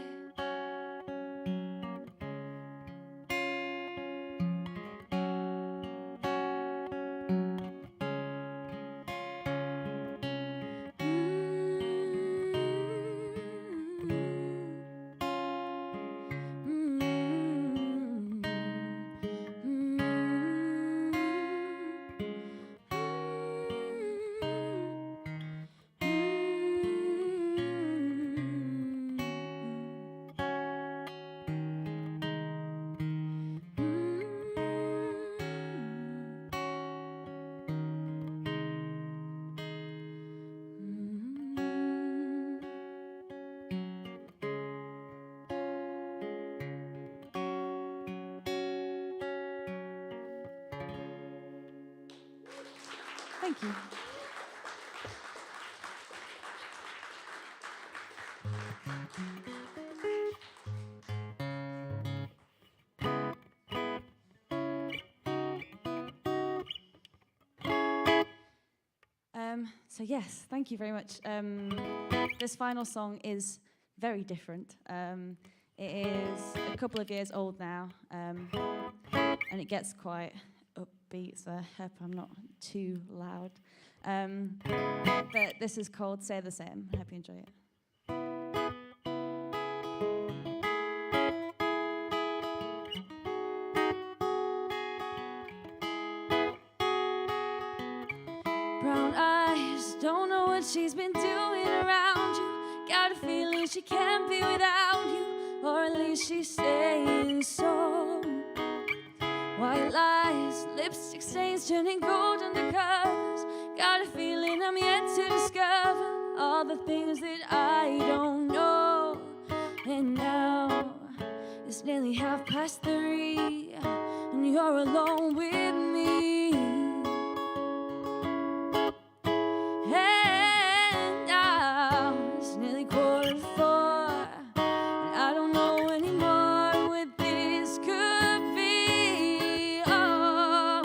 Thank you. So yes, thank you very much. This final song is very different. It is a couple of years old now, and it gets quite upbeat, so I hope I'm not too loud. But this is called Say the Same. I hope you enjoy it. Brown eyes, don't know what she's been doing around you. Got a feeling she can't be without you, or at least she's saying so. White lies, lipstick stains turning gold under covers. Got a feeling I'm yet to discover all the things that I don't know. And now it's nearly 3:30, and you're alone with me. And now it's nearly 3:45, and I don't know anymore what this could be. Oh,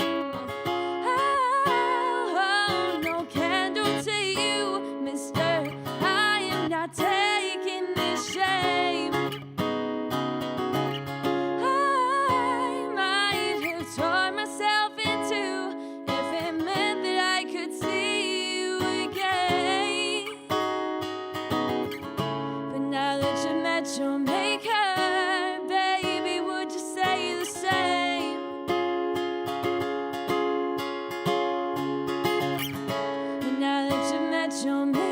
no candle to you, mister. I am not taking this shame. I might have torn myself in two if it meant that I could see you again. But now that you met your maker, baby, would you say the same? And now that you met your maker.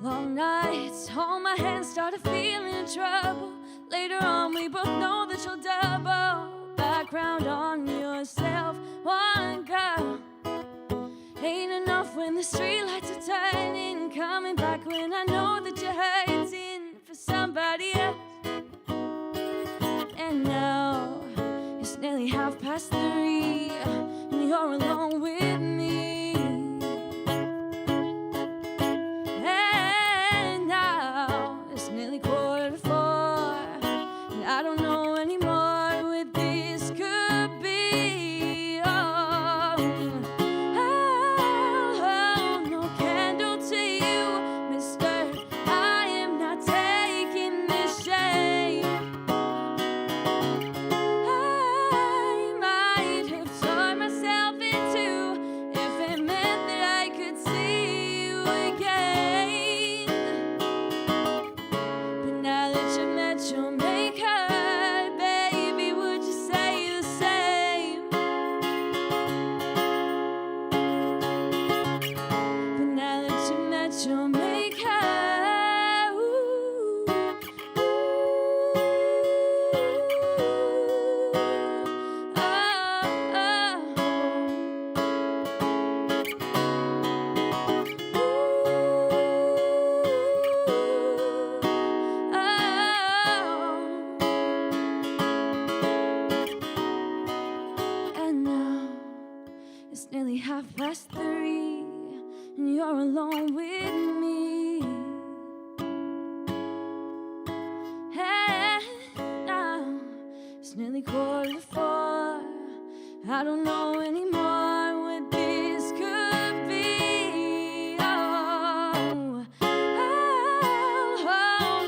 Long nights, hold my hand, started feeling trouble. Later on, we both know that you'll double background on yourself. One girl ain't enough when the streetlights are turning. Coming back when I know that you're hurting for somebody else. And now it's nearly 3:30, and you're alone with me. And now it's nearly 3:45, and I don't know anymore what this could be. Oh, no candle to you, mister. I am not taking this shame. I might have torn myself in two if it meant that I could see you again. But now that you met your maker, baby, would you say the same? But now that you met your maker, ooh, and now it's nearly 3:30, and you're alone with me. And now it's nearly 3:45. I don't know anymore what this could be. Oh,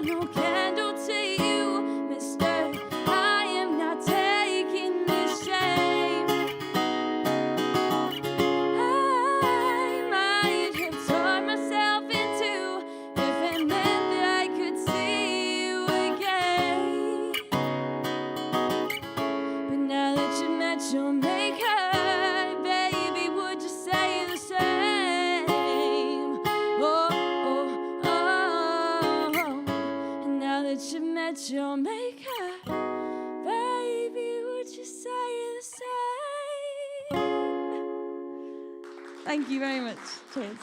no candle to you, mister. I am not taking this shame. I might have torn myself in two if it meant that I could see you again. But now that you met your maker, baby, would you say the same? Oh, oh, oh. And now that you met your maker, baby, would you say the same? Thank you very much. Cheers.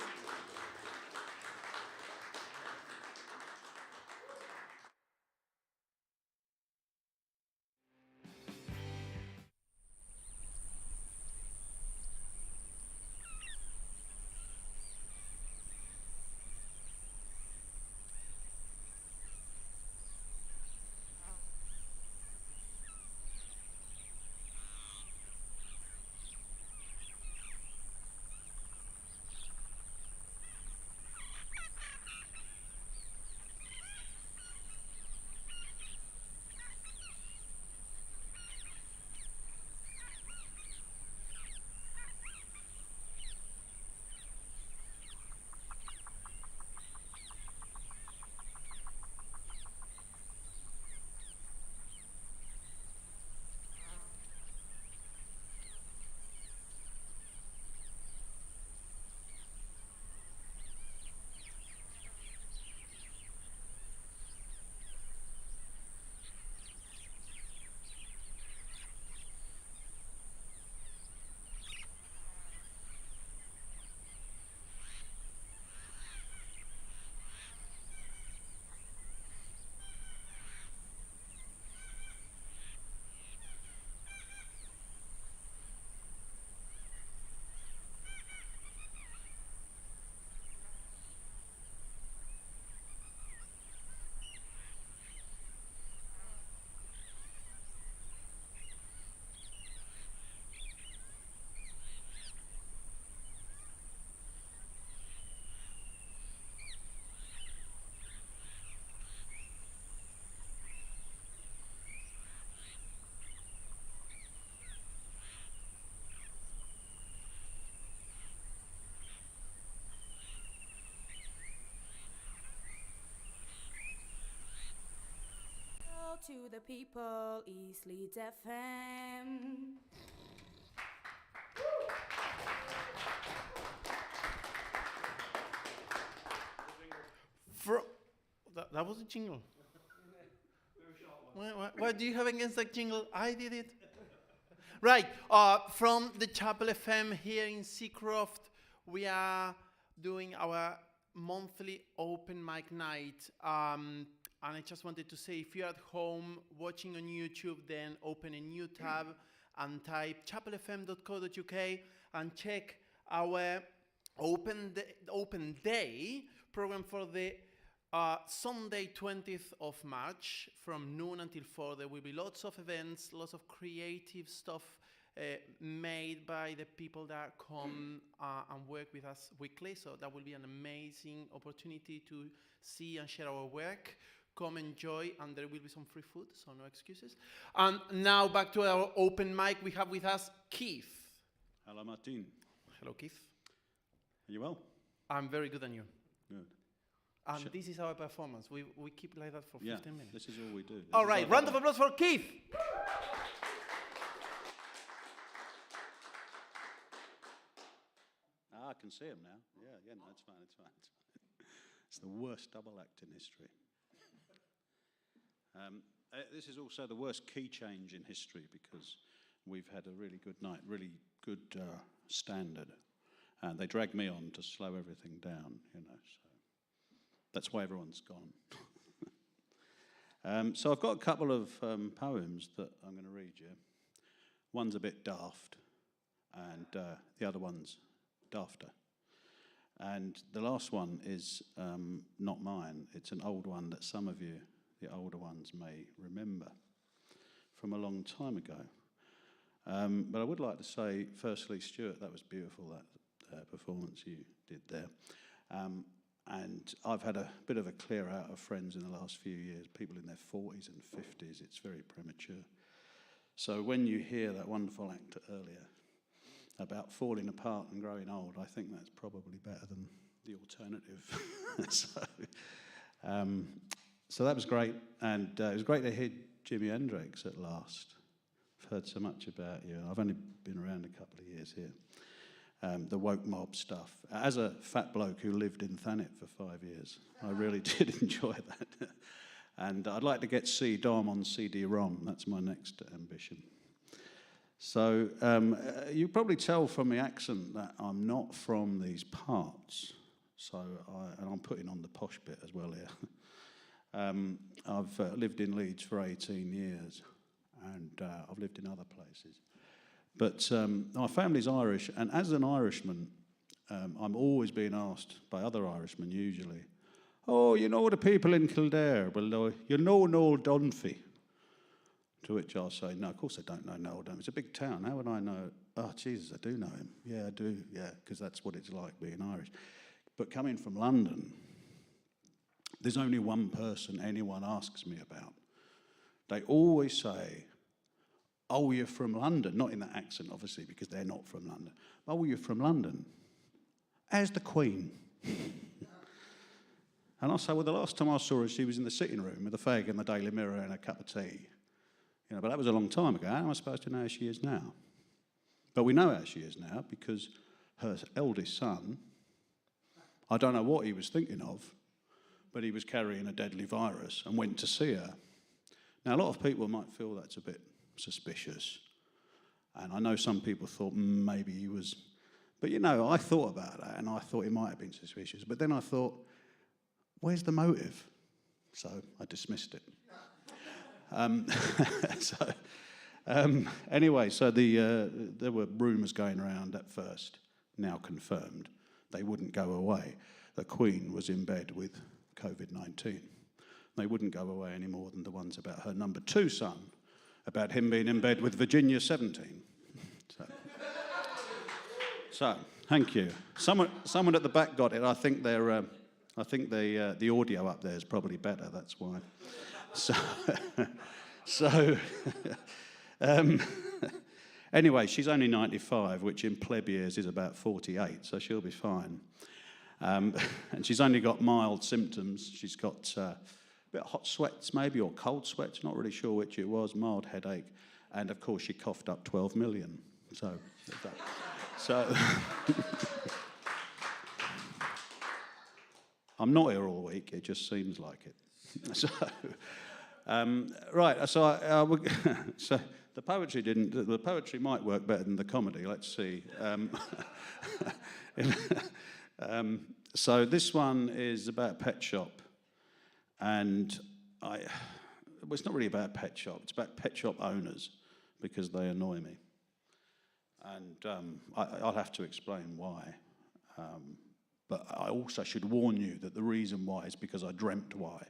to the people, East Leeds FM. That was a jingle. What do you have against that jingle? I did it. Right, from the Chapel FM here in Seacroft, we are doing our monthly open mic night. And I just wanted to say, if you're at home watching on YouTube, then open a new tab and type chapelfm.co.uk and check our open day program for the Sunday 20th of March from noon until 4. There will be lots of events, lots of creative stuff made by the people that come and work with us weekly. So that will be an amazing opportunity to see and share our work. Come enjoy, and there will be some free food, so no excuses. And now back to our open mic. We have with us Keith. Hello, Martin. Hello, Keith. Are you well? I'm very good, and you? Good. And this is our performance. We keep like that for 15 minutes. This is all we do. All right, round of applause for Keith. I can see him now. Yeah, no, it's fine. It's the worst double act in history. This is also the worst key change in history because we've had a really good night, really good standard. And they dragged me on to slow everything down, so that's why everyone's gone. So I've got a couple of poems that I'm going to read you. One's a bit daft, and the other one's dafter. And the last one is not mine. It's an old one that some of you, the older ones, may remember from a long time ago. But I would like to say, firstly, Stuart, that was beautiful, that performance you did there. And I've had a bit of a clear out of friends in the last few years, people in their 40s and 50s. It's very premature. So when you hear that wonderful actor earlier about falling apart and growing old, I think that's probably better than the alternative. So that was great, and it was great to hear Jimi Hendrix at last. I've heard so much about you. I've only been around a couple of years here. The woke mob stuff. As a fat bloke who lived in Thanet for 5 years, I really did enjoy that. And I'd like to get C-Dom on CD-ROM. That's my next ambition. So you probably tell from the accent that I'm not from these parts. And I'm putting on the posh bit as well here. I've lived in Leeds for 18 years, and I've lived in other places. But my family's Irish, and as an Irishman, I'm always being asked by other Irishmen usually, oh, you know the people in Kildare, well, you know Noel Dunphy. To which I'll say, no, of course I don't know Noel Dunphy. It's a big town. How would I know? Oh, Jesus, I do know him. Yeah, I do, yeah, because that's what it's like being Irish. But coming from London, there's only one person anyone asks me about. They always say, oh, you're from London. Not in that accent, obviously, because they're not from London. Oh, you're from London. As the Queen. And I'll say, well, the last time I saw her, she was in the sitting room with a fag and the Daily Mirror and a cup of tea. But that was a long time ago. How am I supposed to know how she is now? But we know how she is now because her eldest son, I don't know what he was thinking of, but he was carrying a deadly virus and went to see her. Now, a lot of people might feel that's a bit suspicious. And I know some people thought maybe he was... But, I thought about that, and I thought it might have been suspicious. But then I thought, where's the motive? So I dismissed it. Anyway, so there were rumours going around at first, now confirmed. They wouldn't go away. The Queen was in bed with COVID-19. They wouldn't go away any more than the ones about her number 2 son, about him being in bed with Virginia 17. So thank you. Someone at the back got it. I think the audio up there is probably better. That's why. Anyway, she's only 95, which in pleb years is about 48, so she'll be fine. And she's only got mild symptoms. She's got a bit of hot sweats maybe, or cold sweats, not really sure which it was, mild headache, and of course she coughed up 12 million. So I'm not here all week, it just seems like it. So, right, so, so the poetry might work better than the comedy, let's see. So this one is about Pet Shop, and well, it's not really about Pet Shop, it's about Pet Shop owners, because they annoy me. And I'll have to explain why. But I also should warn you that the reason why is because I dreamt why.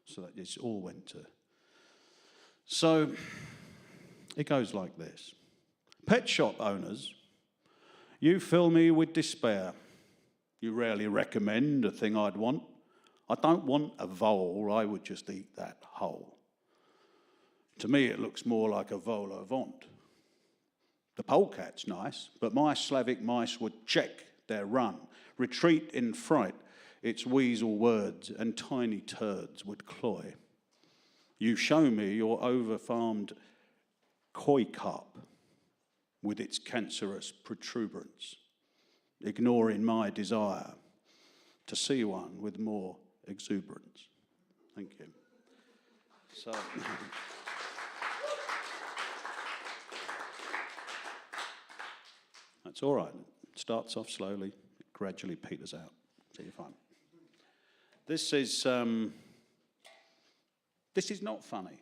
So that it all went to. So it goes like this. Pet shop owners, you fill me with despair. You rarely recommend a thing I'd want. I don't want a vole, I would just eat that whole. To me it looks more like a vol au vent. The polecat's nice, but my Slavic mice would check their run, retreat in fright, its weasel words and tiny turds would cloy. You show me your over-farmed koi carp with its cancerous protuberance, ignoring my desire to see one with more exuberance. Thank you. So... That's all right. It starts off slowly, it gradually peters out. So you're fine. This is not funny.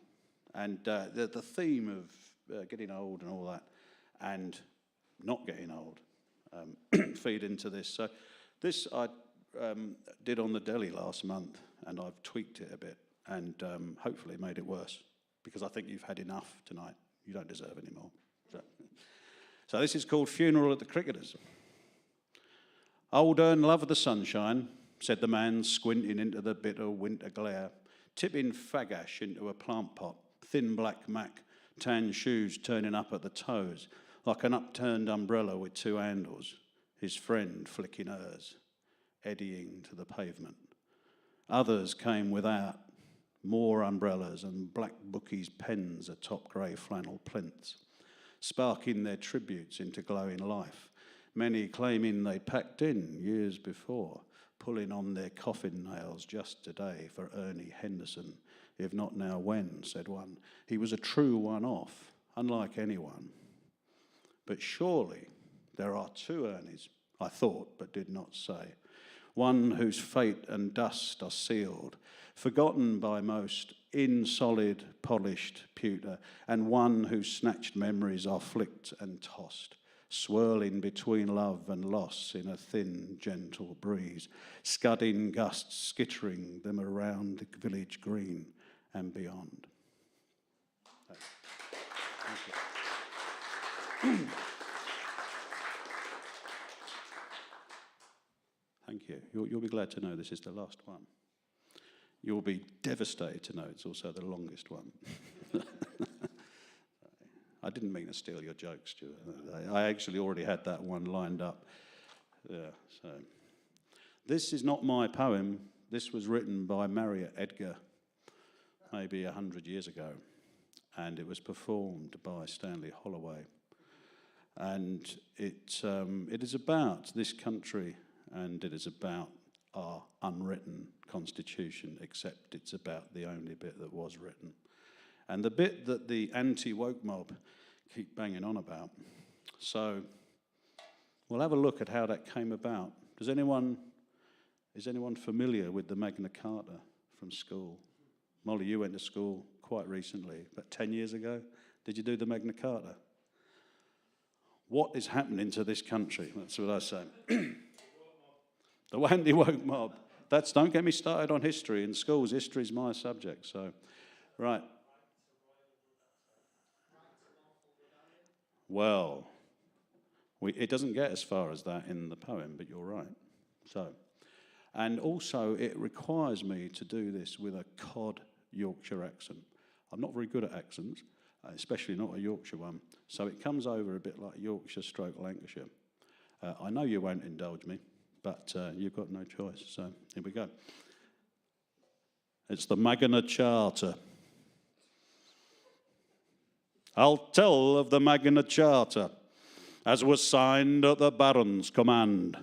And the theme of getting old and all that, and not getting old, feed into this. So this I did on the deli last month, and I've tweaked it a bit, and hopefully made it worse, because I think you've had enough tonight. You don't deserve any more. So this is called Funeral at the Cricketers. Old Ern love the sunshine, said the man, squinting into the bitter winter glare, tipping fag ash into a plant pot, thin black mac, tan shoes turning up at the toes, like an upturned umbrella with two handles, his friend flicking hers, eddying to the pavement. Others came without, more umbrellas and black bookies' pens atop grey flannel plinths, sparking their tributes into glowing life, many claiming they packed in years before, pulling on their coffin nails just today for Ernie Henderson. If not now, when, said one. He was a true one-off, unlike anyone. But surely there are two Ernies, I thought, but did not say. One whose fate and dust are sealed, forgotten by most, in solid, polished pewter, and one whose snatched memories are flicked and tossed, swirling between love and loss in a thin, gentle breeze, scudding gusts skittering them around the village green and beyond. Thank you. You'll be glad to know this is the last one. You'll be devastated to know it's also the longest one. I didn't mean to steal your joke, Stuart. I actually already had that one lined up. Yeah, so. This is not my poem. This was written by Marriott Edgar maybe 100 years ago, and it was performed by Stanley Holloway. And it is about this country, and it is about our unwritten constitution, except it's about the only bit that was written. And the bit that the anti-woke mob keep banging on about. So we'll have a look at how that came about. Is anyone familiar with the Magna Carta from school? Molly, you went to school quite recently, about 10 years ago. Did you do the Magna Carta? What is happening to this country? That's what I say. The anti-woke mob. Don't get me started on history. In schools, history is my subject. So, right. Well, it doesn't get as far as that in the poem, but you're right. So, and also it requires me to do this with a cod Yorkshire accent. I'm not very good at accents, especially not a Yorkshire one. So it comes over a bit like Yorkshire stroke Lancashire. I know you won't indulge me, but you've got no choice. So here we go. It's the Magna Carta. I'll tell of the Magna Carta, as was signed at the Baron's command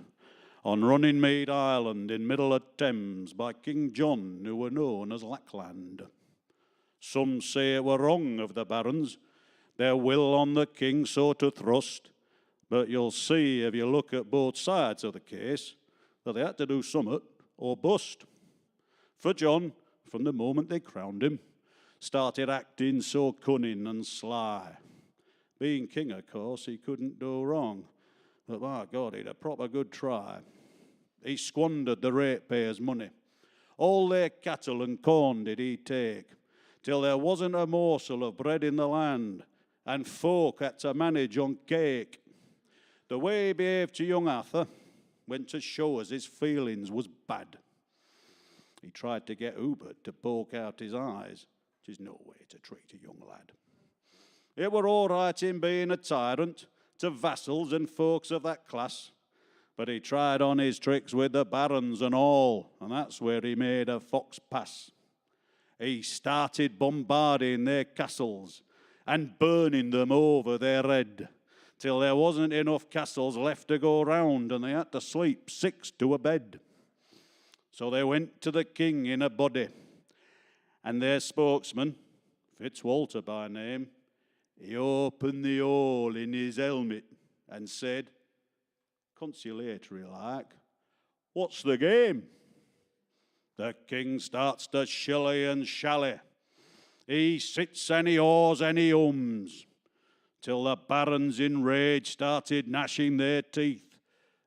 on Runnymede Island in middle of Thames by King John, who were known as Lackland. Some say it were wrong of the barons, their will on the king so to thrust, but you'll see if you look at both sides of the case that they had to do summut or bust. For John, from the moment they crowned him, started acting so cunning and sly. Being king, of course, he couldn't do wrong, but by God, he'd a proper good try. He squandered the ratepayers' money. All their cattle and corn did he take, till there wasn't a morsel of bread in the land, and folk had to manage on cake. The way he behaved to young Arthur went to show us his feelings was bad. He tried to get Hubert to poke out his eyes, which is no way to treat a young lad. It were all right in being a tyrant to vassals and folks of that class, but he tried on his tricks with the barons and all, and that's where he made a fox pass. He started bombarding their castles and burning them over their head, till there wasn't enough castles left to go round, and they had to sleep 6 to a bed. So they went to the king in a body, and their spokesman, Fitzwalter by name, he opened the hole in his helmet and said, conciliatory like, "What's the game?" The king starts to shilly and shally. He sits and he haws and he hums, till the barons in rage started gnashing their teeth,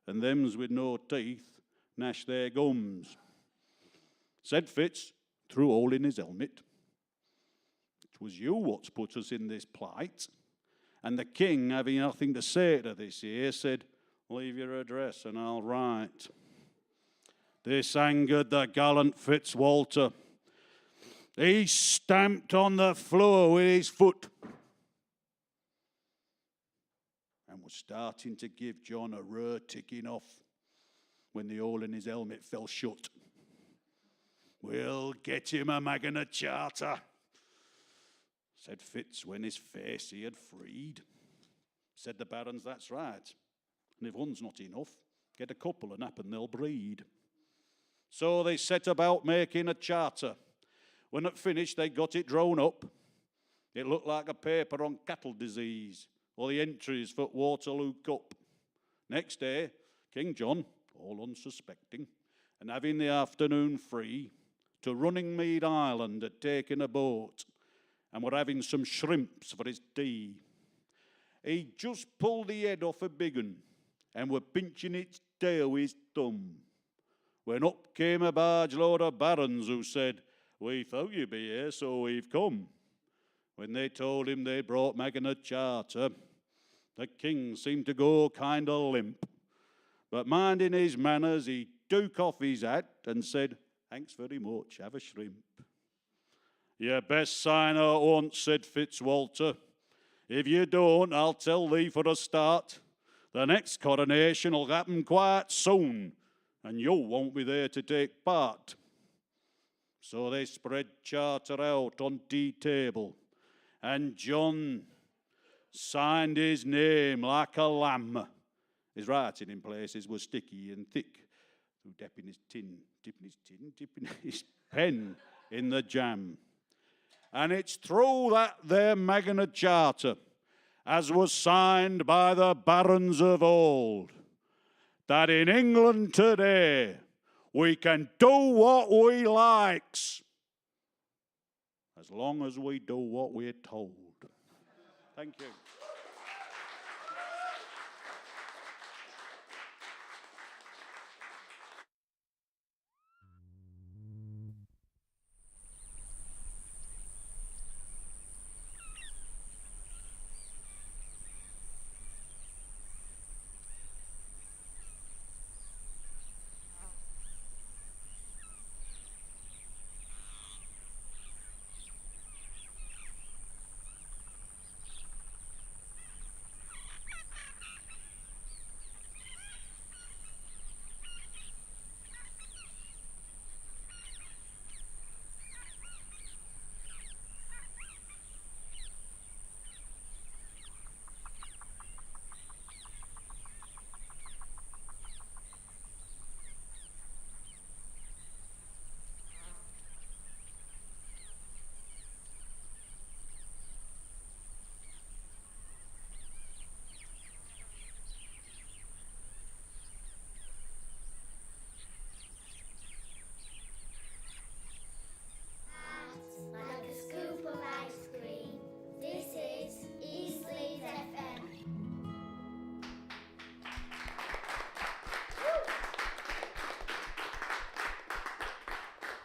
and thems with no teeth gnash their gums. Said Fitz, through hole in his helmet, "It was you what's put us in this plight." And the king, having nothing to say to this here, said, "Leave your address and I'll write." This angered the gallant Fitzwalter. He stamped on the floor with his foot and was starting to give John a rare ticking off when the hole in his helmet fell shut. "We'll get him a Magna Carta," said Fitz when his face he had freed. Said the barons, "That's right. And if one's not enough, get a couple and happen they'll breed." So they set about making a charter. When it finished, they got it drawn up. It looked like a paper on cattle disease or the entries for Waterloo Cup. Next day, King John, all unsuspecting, and having the afternoon free, to Runnymede Island had taken a boat and were having some shrimps for his tea. He just pulled the head off a big un and were pinching its tail with his thumb, when up came a barge load of barons who said, "We thought you'd be here, so we've come." When they told him they brought Magna Carta, the king seemed to go kind of limp, but minding his manners, he took off his hat and said, "Thanks very much, have a shrimp." "You best sign her at once," said Fitzwalter. "If you don't, I'll tell thee for a start, the next coronation will happen quite soon, and you won't be there to take part." So they spread charter out on tea table, and John signed his name like a lamb. His writing in places was sticky and thick, through dipping his pen in the jam. And it's through that there Magna Carta, as was signed by the barons of old, that in England today we can do what we likes, as long as we do what we're told. Thank you.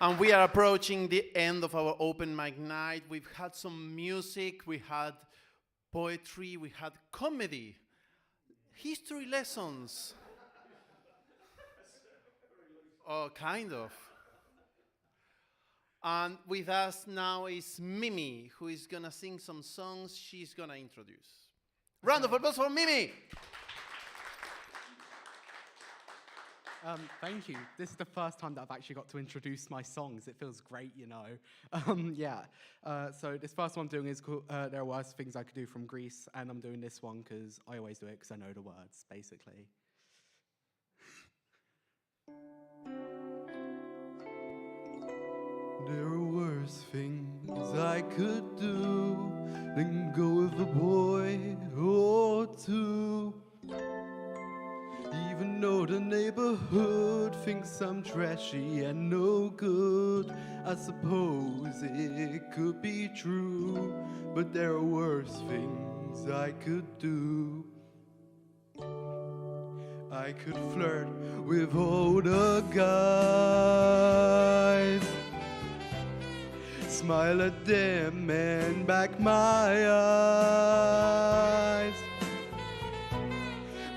And we are approaching the end of our open mic night. We've had some music, we had poetry, we had comedy, history lessons. Oh, kind of. And with us now is Mimi, who is gonna sing some songs she's gonna introduce. Round of applause for Mimi! Thank you. This is the first time that I've actually got to introduce my songs. It feels great, you know. So this first one I'm doing is called There Are Worse Things I Could Do from Greece, and I'm doing this one because I always do it because I know the words, basically. There are worse things I could do than go with a boy or two. Even though the neighborhood thinks I'm trashy and no good, I suppose it could be true. But there are worse things I could do. I could flirt with older guys, smile at them and back my eyes,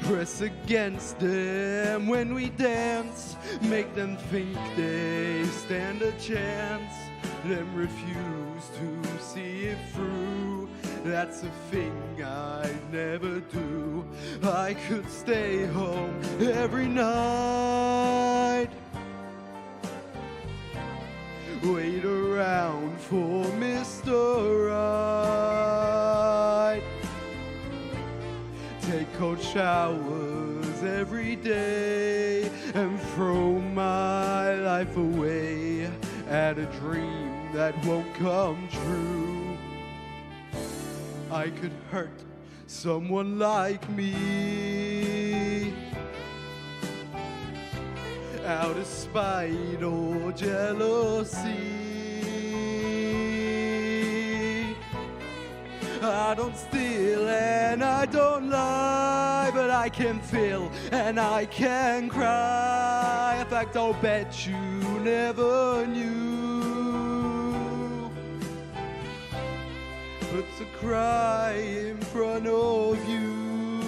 press against them when we dance, make them think they stand a chance, then refuse to see it through. That's a thing I'd never do. I could stay home every night, wait around for Mr. Right, take cold showers every day, and throw my life away at a dream that won't come true. I could hurt someone like me out of spite or jealousy. I don't steal and I don't lie, but I can feel and I can cry. In fact, I'll bet you never knew. But to cry in front of you,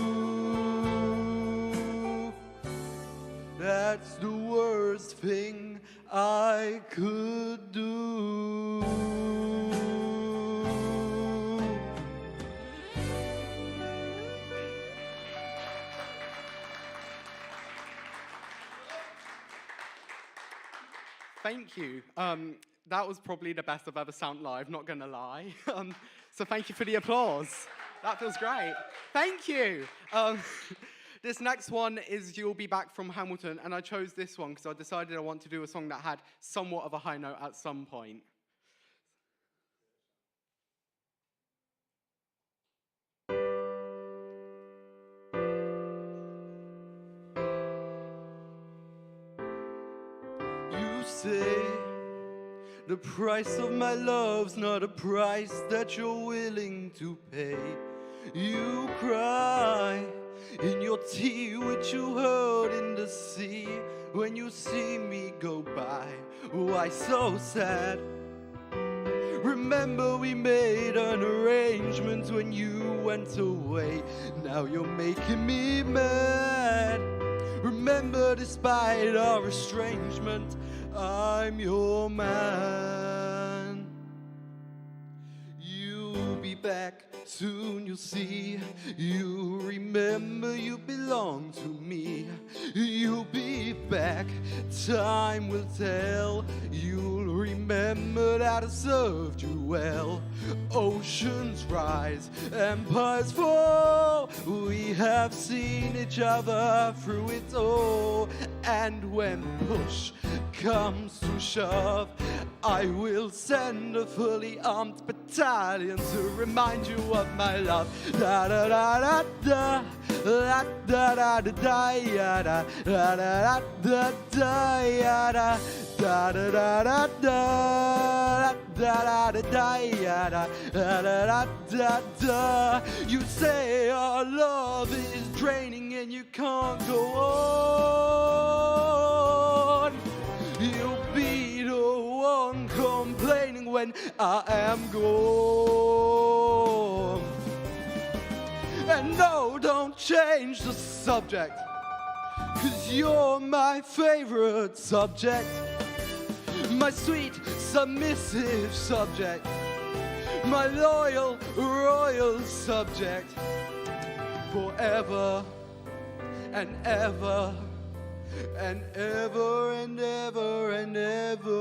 that's the worst thing I could do. Thank you. That was probably the best I've ever sounded live, not gonna lie. So thank you for the applause. That feels great. Thank you. This next one is You'll Be Back from Hamilton, and I chose this one because I decided I want to do a song that had somewhat of a high note at some point. You say the price of my love's not a price that you're willing to pay. You cry in your tea which you heard in the sea when you see me go by. Why so sad? Remember we made an arrangement when you went away. Now you're making me mad. Remember, despite our estrangement, I'm your man. You'll be back soon, you'll see. You remember you belong to me. You'll be back, time will tell. You'll remember that I served you well. Oceans rise, empires fall. We have seen each other through it all. And when push comes to shove, I will send a fully armed battalion to remind you of my love. Da da da da da, da da da da da, da da da da da, da da da da da, da da da da, da da da. You say our love is draining and you can't go on. You'll be the when I am gone. And no, don't change the subject, 'cause you're my favorite subject, my sweet, submissive subject, my loyal, royal subject, forever and ever and ever and ever and ever.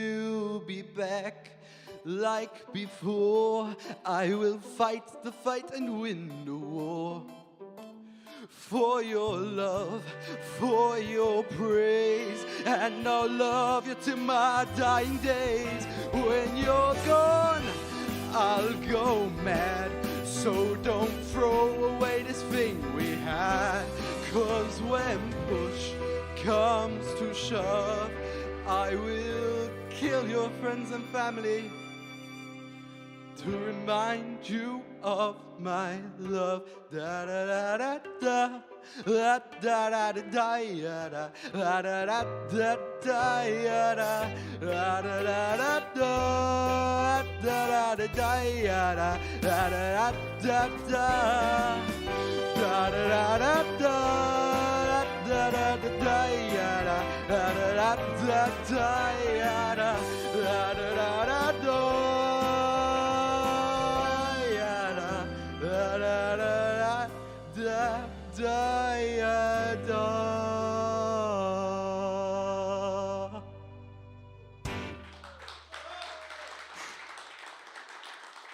You'll be back like before. I will fight the fight and win the war. For your love, for your praise, and I'll love you till my dying days. When you're gone, I'll go mad. So don't throw away this thing we had. 'Cause when push comes to shove, I will kill your friends and family to remind you of my love. Da da da da da. La da da da da ya da. La da da da da ya da. La da da da da. Da da da da ya da. La da da da da. Da da da da da. Da da da da ya da. La da da da da ya da. La da da da da.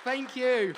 Thank you.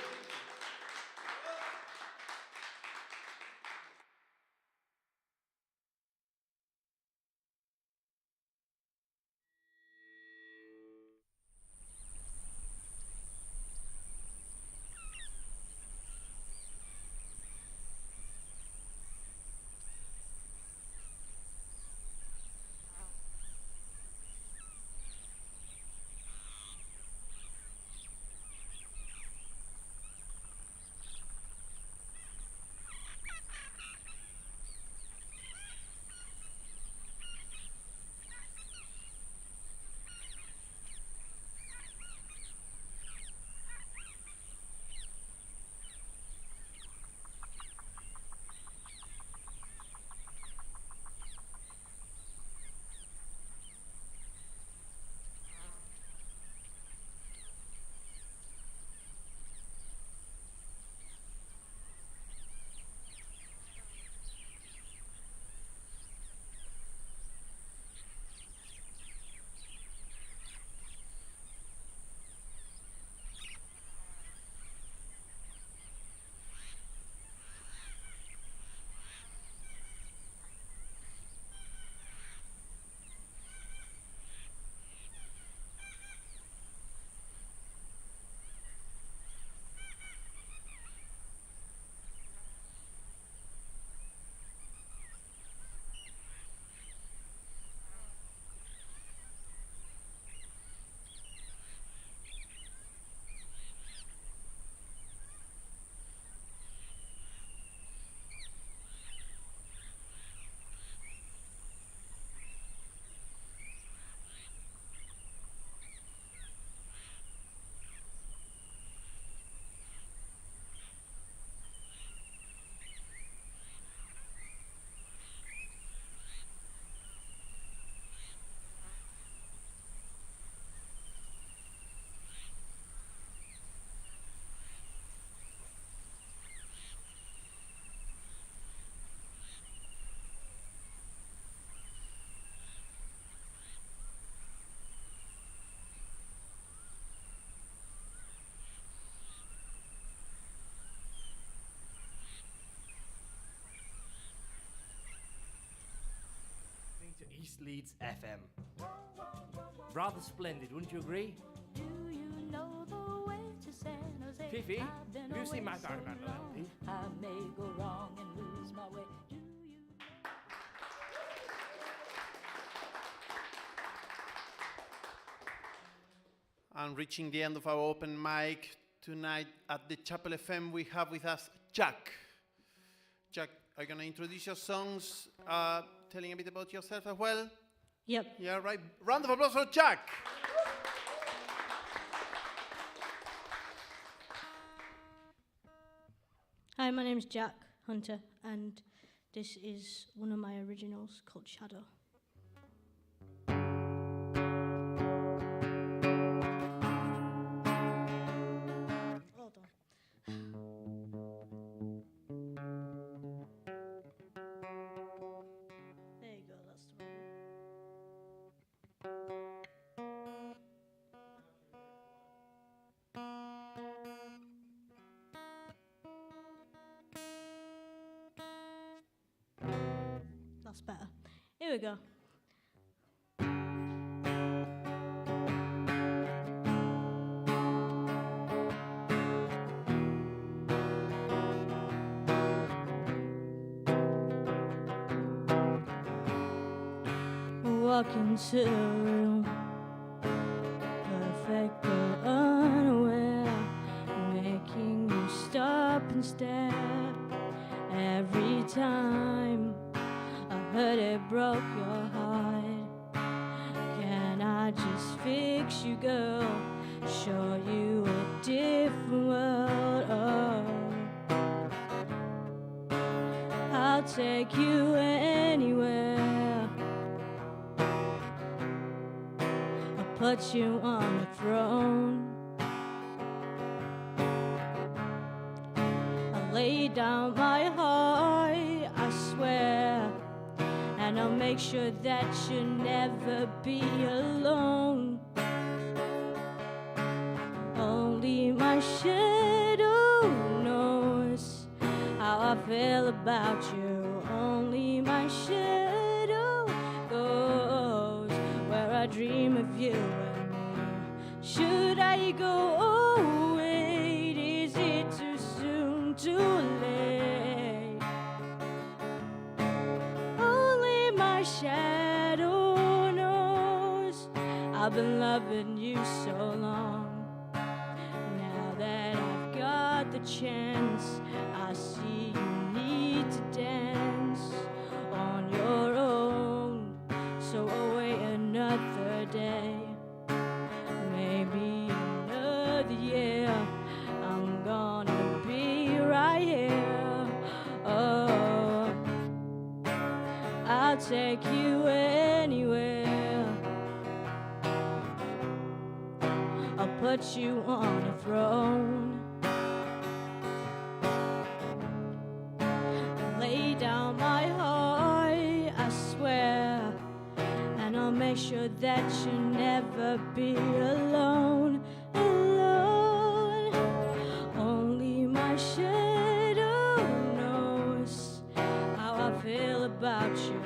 East Leeds FM. Rather splendid, wouldn't you agree? Do you know the way to San Jose? Fifi, I've been have you seen away Magna so Carta? long, I may go wrong and lose my way. Do you And reaching the end of our open mic tonight at the Chapel FM, we have with us Jack. Jack, are you going to introduce your songs, telling a bit about yourself as well? Yep. Yeah, right. Round of applause for Jack. Hi, my name's Jack Hunter, and this is one of my originals called Shadow. Hold on. There you go, that's the one. That's better. Here we go. Walk into a room, perfect but unaware, making you stop and stare. Every time I heard it broke your heart. Can I just fix you, girl? Show you a different world. Oh, I'll take you anywhere. I'll put you on the throne. I'll lay down my heart, I swear, and I'll make sure that you'll never be alone. Only my shadow knows how I feel about you. Only my shadow goes where I dream of you and me. Should I go? Oh, wait, is it too soon, too late? Only my shadow knows I've been loving you so long. Now that I've got the chance, I see you need to dance on your own. So I'll wait another day, maybe another year. I'm gonna be right here. Oh, I'll take you anywhere. I'll put you on a throne. Lay down my heart, I swear, and I'll make sure that you'll never be alone. Alone. Only my shadow knows how I feel about you.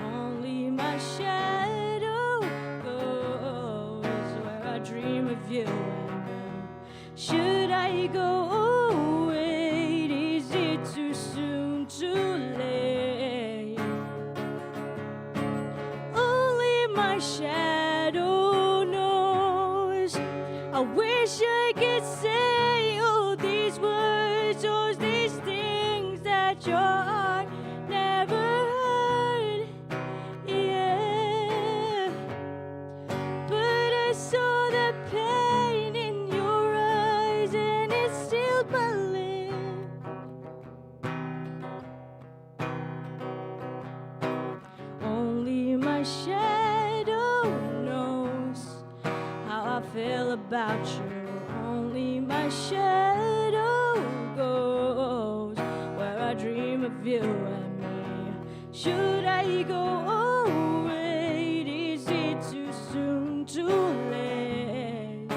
Only my shadow goes where I dream of you and me. Should I go? Oh, wait, is it too soon, too late? Only my shadow knows. I wish I could say all these words, all these things that your heart never heard. Yeah, but I saw the pain in your eyes, and it sealed my lip. Only my shadow knows how I feel about you. Only my shadow goes where I dream of you and me. Should I go? Oh, wait, is it too soon, too late?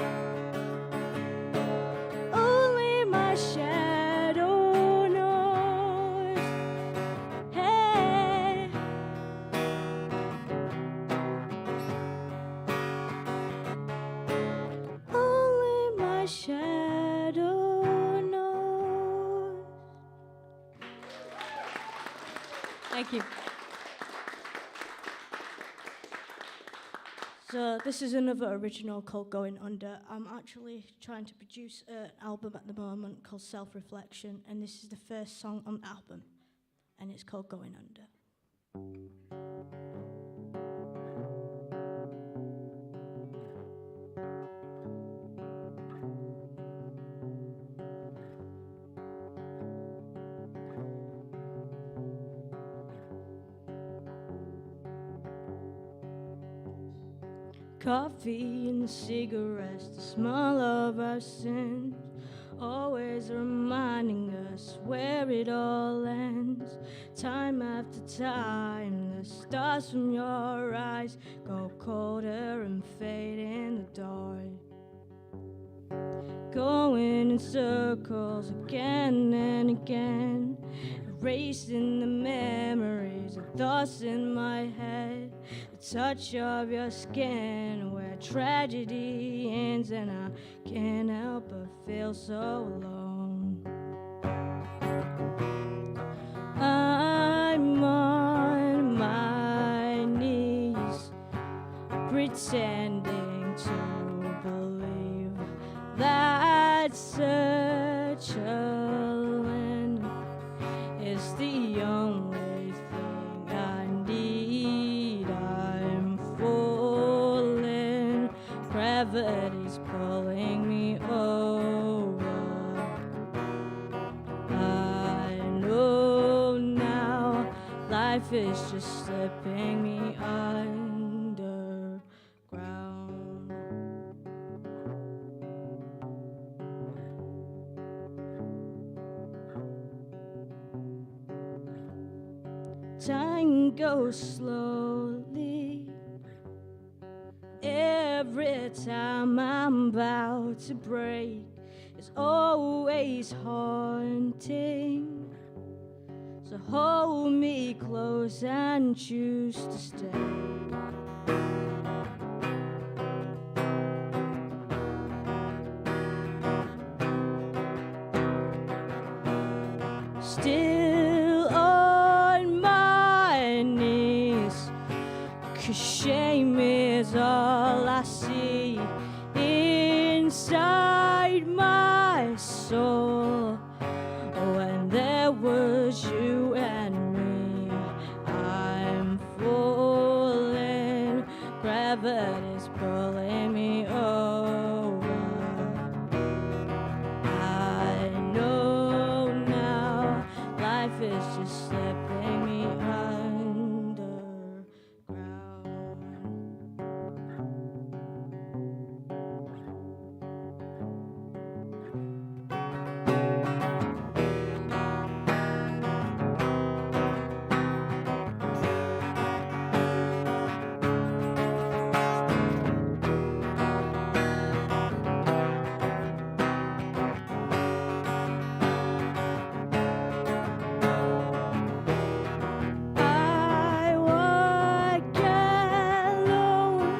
Only my shadow knows. Hey. Only my shadow knows. Thank you. So this is another original called Going Under. I'm actually trying to produce an album at the moment called Self-Reflection, and this is the first song on the album, and it's called Going Under. coffee and cigarettes, the smell of our sins, always reminding us where it all ends. Time after time, the stars from your eyes go colder and fade in the dark, going in circles again and again, erasing the memories of thoughts in my head. The touch of your skin where tragedy ends, and I can't help but feel so alone. I'm on my knees, pretending to believe that such a land is the only thing I need. I'm falling, gravity's pulling me over. I know now life is just slipping me underground. Time goes slowly. Every time I'm about to break, it's always haunting. So hold me close and choose to stay. Still on my knees, 'cause shame is all I see inside my soul. When there was you and me, I'm falling, gravity's pulling me over. I know now life is just slipping me underground. I walk alone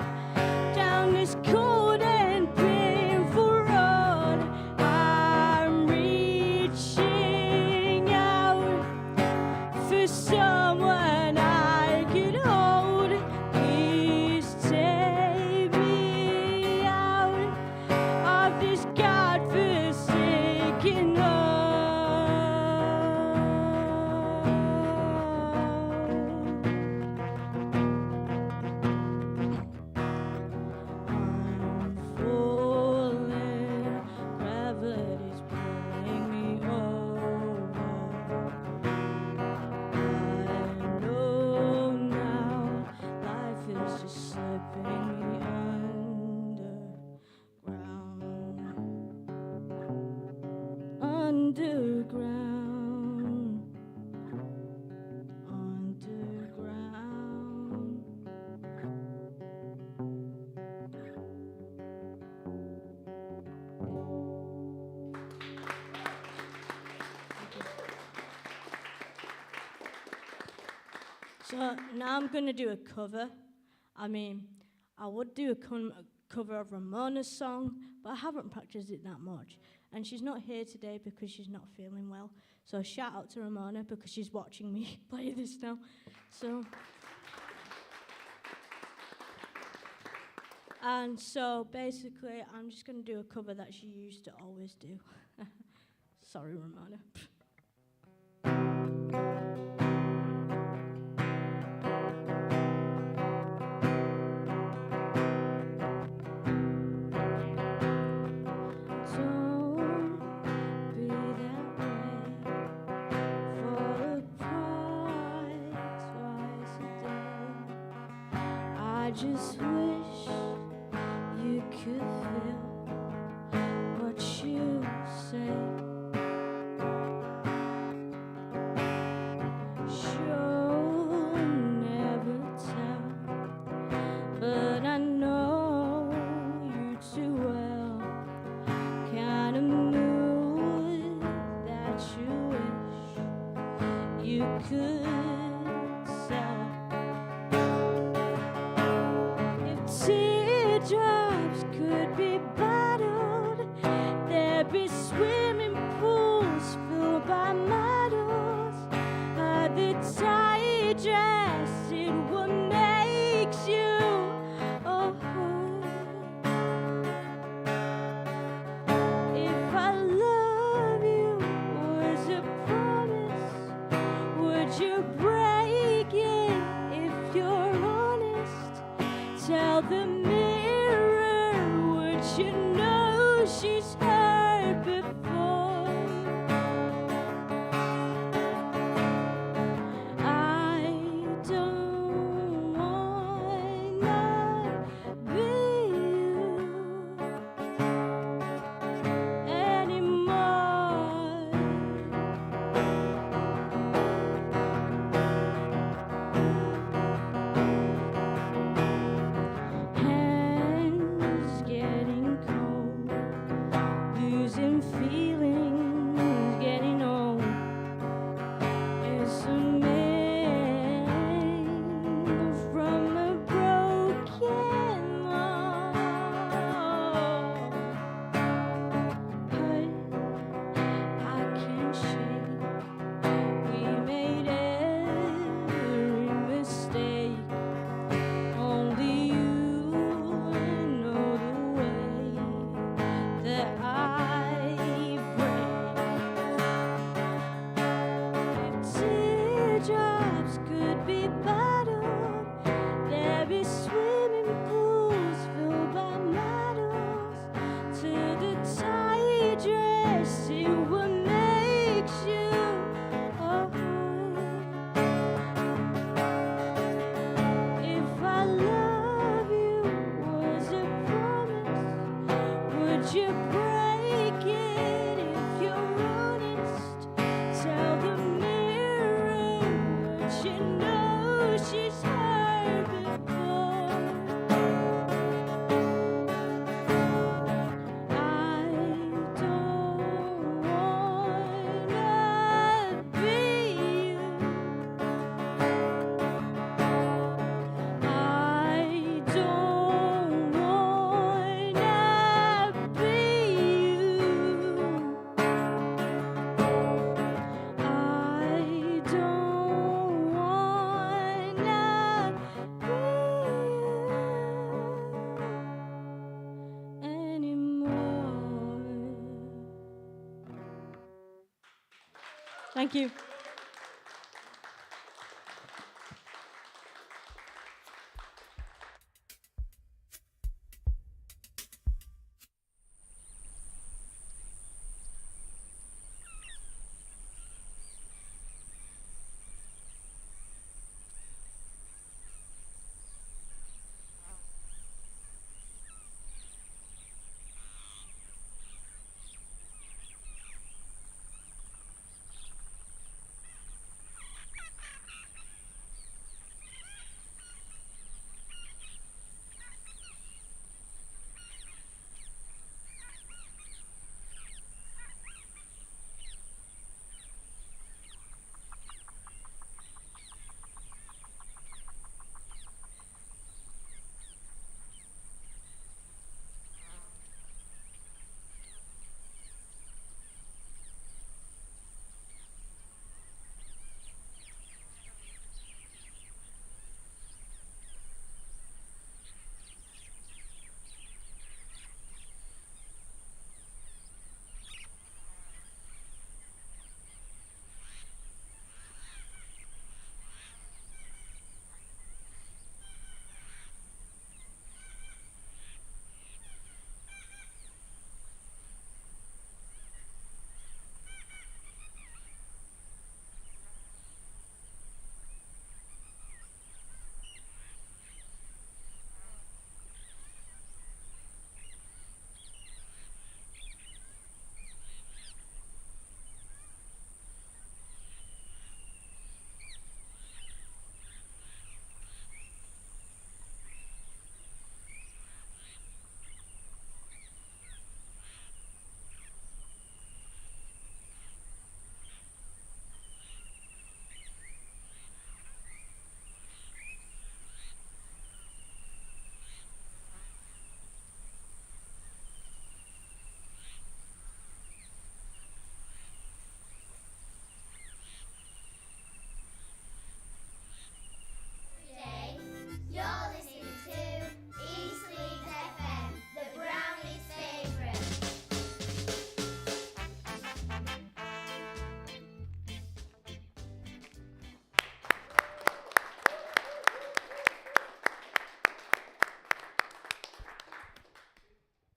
down this cold and painful road. I'm reaching out for someone I could hold. Please take me out of this godforsaken hole. I'm falling, gravity's pulling me over. I know now life is just slipping me underground. Underground. Underground. So now I'm going to do a cover. I mean, I would do a cover of Ramona's song, but I haven't practiced it that much. And she's not here today because she's not feeling well. So shout out to Ramona because she's watching me play this now. So, and so basically, I'm just going to do a cover that she used to always do. Sorry, Ramona. Don't be that way. Fall apart twice a day. I just wish you could feel what you say. She'll never tell, but I know you too well. Kind of mood that you wish you could sell. If teardrops could be bottled, there'd be swimming pools filled by models. The tight dress, it what makes you. Oh, if I love you was a promise, would you break it if you're honest? Tell the mirror, would you know she's heard before? I don't wanna be you anymore. Hands getting cold, losing feelings, getting old. It's a man from a broken heart. But I can't shake. We made every mistake. Only you know the way that I break. If teardrops could be bottled, there'd be swimming pools filled by models. To the tight dress, it what makes you. Oh, if I love you was a promise, would you break it if you're honest? Tell the mirror, would you know she's heard before? I don't wanna be you. I don't wanna be you. I don't wanna be you anymore. Thank you.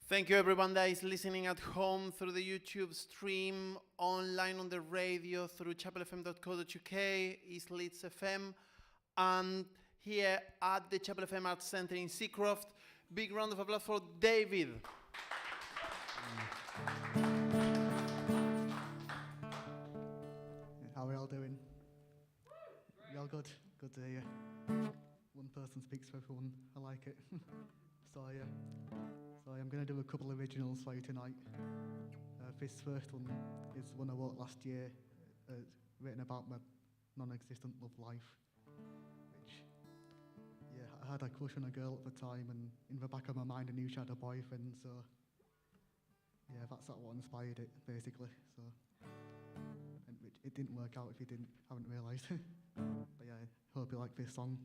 Thank you everyone that is listening at home through the YouTube stream, online on the radio, through chapelfm.co.uk, East Leeds FM, and here at the Chapel FM Arts Centre in Seacroft. Big round of applause for David. How are we all doing? You all good? Good to hear. One person speaks for everyone. I like it. So I'm going to do a couple of originals for you tonight. This first one is one I wrote last year, written about my non-existent love life. Which, yeah, I had a crush on a girl at the time, and in the back of my mind I knew she had a boyfriend, so yeah, that's what inspired it, basically. So, and it didn't work out if you haven't realised. But yeah, I hope you like this song.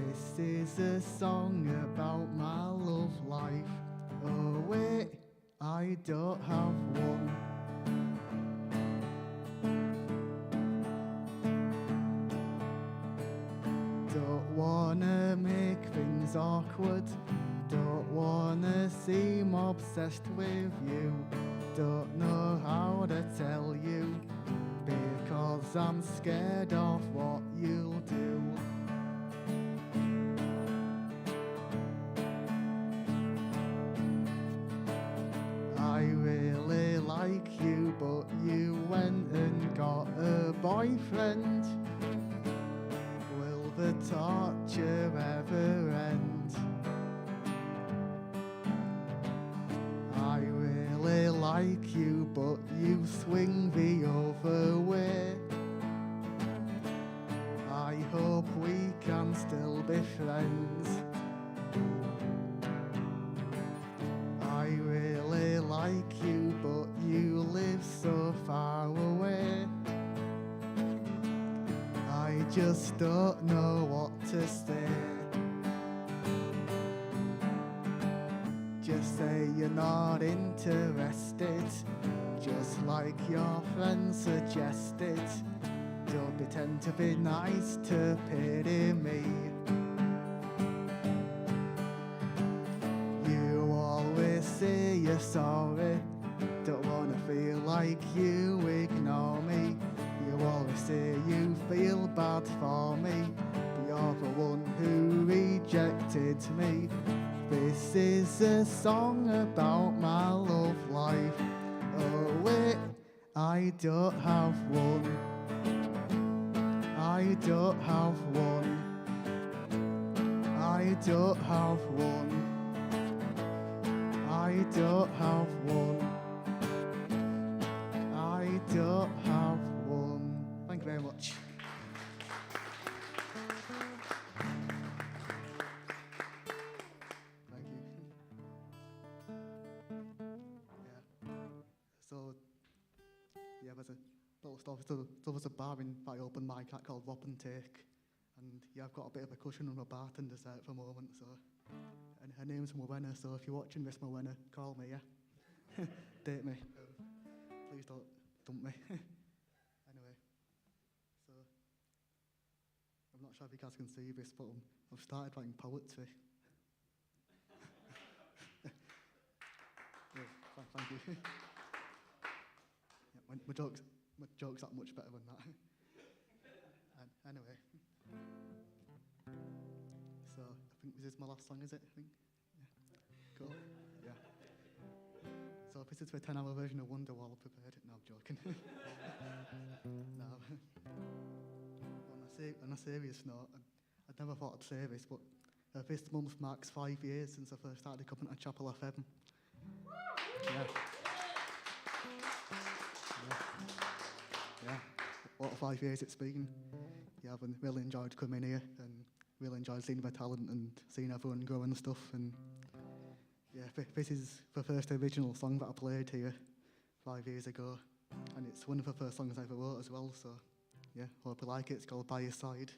This is a song about my love life. Oh wait, I don't have one. Don't wanna make things awkward. Don't wanna seem obsessed with you. Don't know how to tell you, because I'm scared of what you'll do. I really like you, but you went and got a boyfriend. Will the torture ever end? I really like you, but you swing the other way. I hope we can still be friends. I really like you, but you live so far away. I just don't know what to say. Just say you're not interested, just like your friend suggested. Don't pretend to be nice to pity me. You always say you're sorry, don't wanna feel like you ignore me. You always say you feel bad for me, but you're the one who rejected me. This is a song about my love life. Oh wait, I don't have one. I don't have one. I don't have one. I don't have one. I don't have one. Thank you very much. Thank you. Yeah. So, yeah, there's a little stuff. So there's a bar in my open mic act called Wop and Take. And yeah, I've got a bit of a cushion on my bartender's there at the moment, so. And her name's Morwenna, so if you're watching this, Morwenna, call me, yeah? Date me. Please don't dump me. Anyway, so I'm not sure if you guys can see this, but I've started writing poetry. Yeah, thank you. Yeah, my joke's that much better than that. Anyway. So I think this is my last song, is it? I think. Yeah. Cool. Yeah. So this is the 10-hour version of Wonderwall prepared. No, I'm joking. No. On a serious note, I never thought I'd say this, but this month marks 5 years since I first started coming to Chapel FM. Yeah. Yeah. What a 5 years it's been. Yeah, I've really enjoyed coming here and really enjoyed seeing the talent and seeing everyone grow and stuff. And yeah, this is the first original song that I played here 5 years ago. And it's one of the first songs I ever wrote as well, so yeah, hope you like it. It's called By Your Side.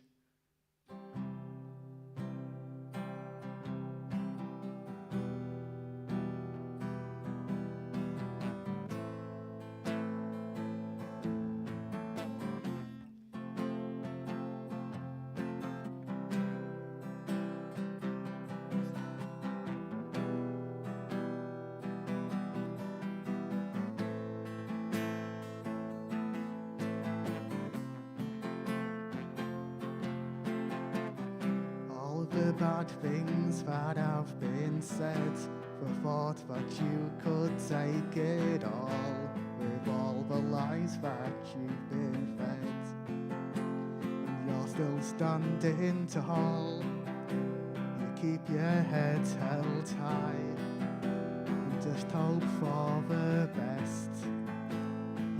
bad things that have been said, the thought that you could take it all, with all the lies that you've been fed. And you're still standing tall, you keep your head held high, and just hope for the best.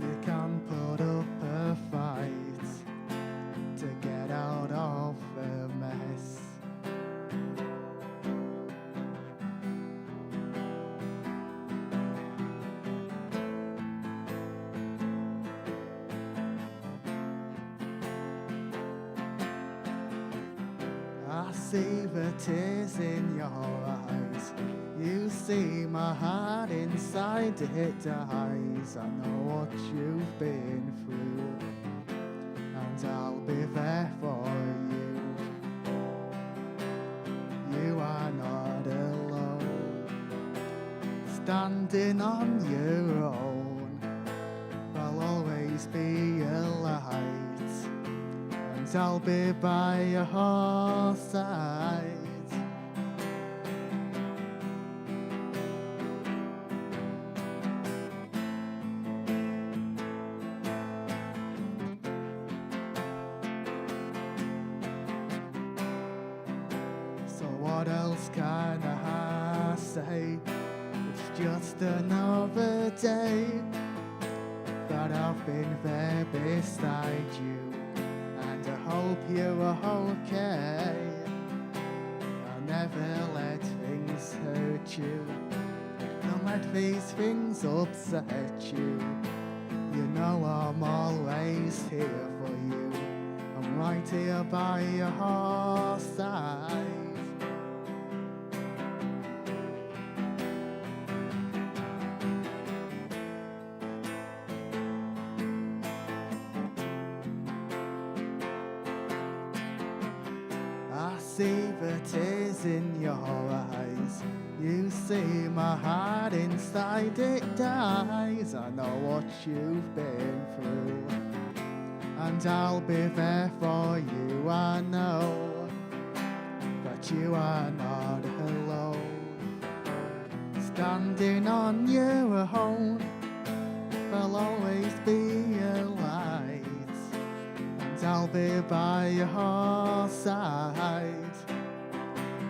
You can put up a fight to get out of the mess. I see the tears in your eyes, you see my heart inside it dies. I know what you've been through, and I'll be there for you. You are not alone, standing on your own. There'll always be a light, and I'll be by your side. So what else can I say? It's just another day that I've been there beside you, and I hope you're okay. I'll never let things hurt you, don't let these things upset you. You know I'm always here for you, I'm right here by your side. I see the tears in your eyes, you see my heart inside it dies. I know what you've been through, and I'll be there for you. I know that you are not alone, standing on your own. There'll always be a light, and I'll be by your side.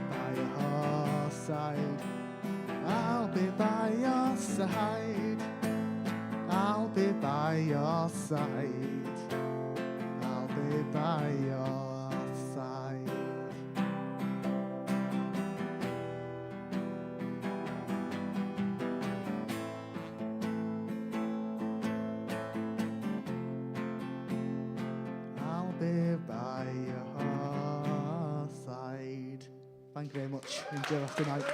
By your side, I'll be by your side. I'll be by your side. I'll be by your side. I'll be by your side. Thank you very much. Enjoy the rest of the night.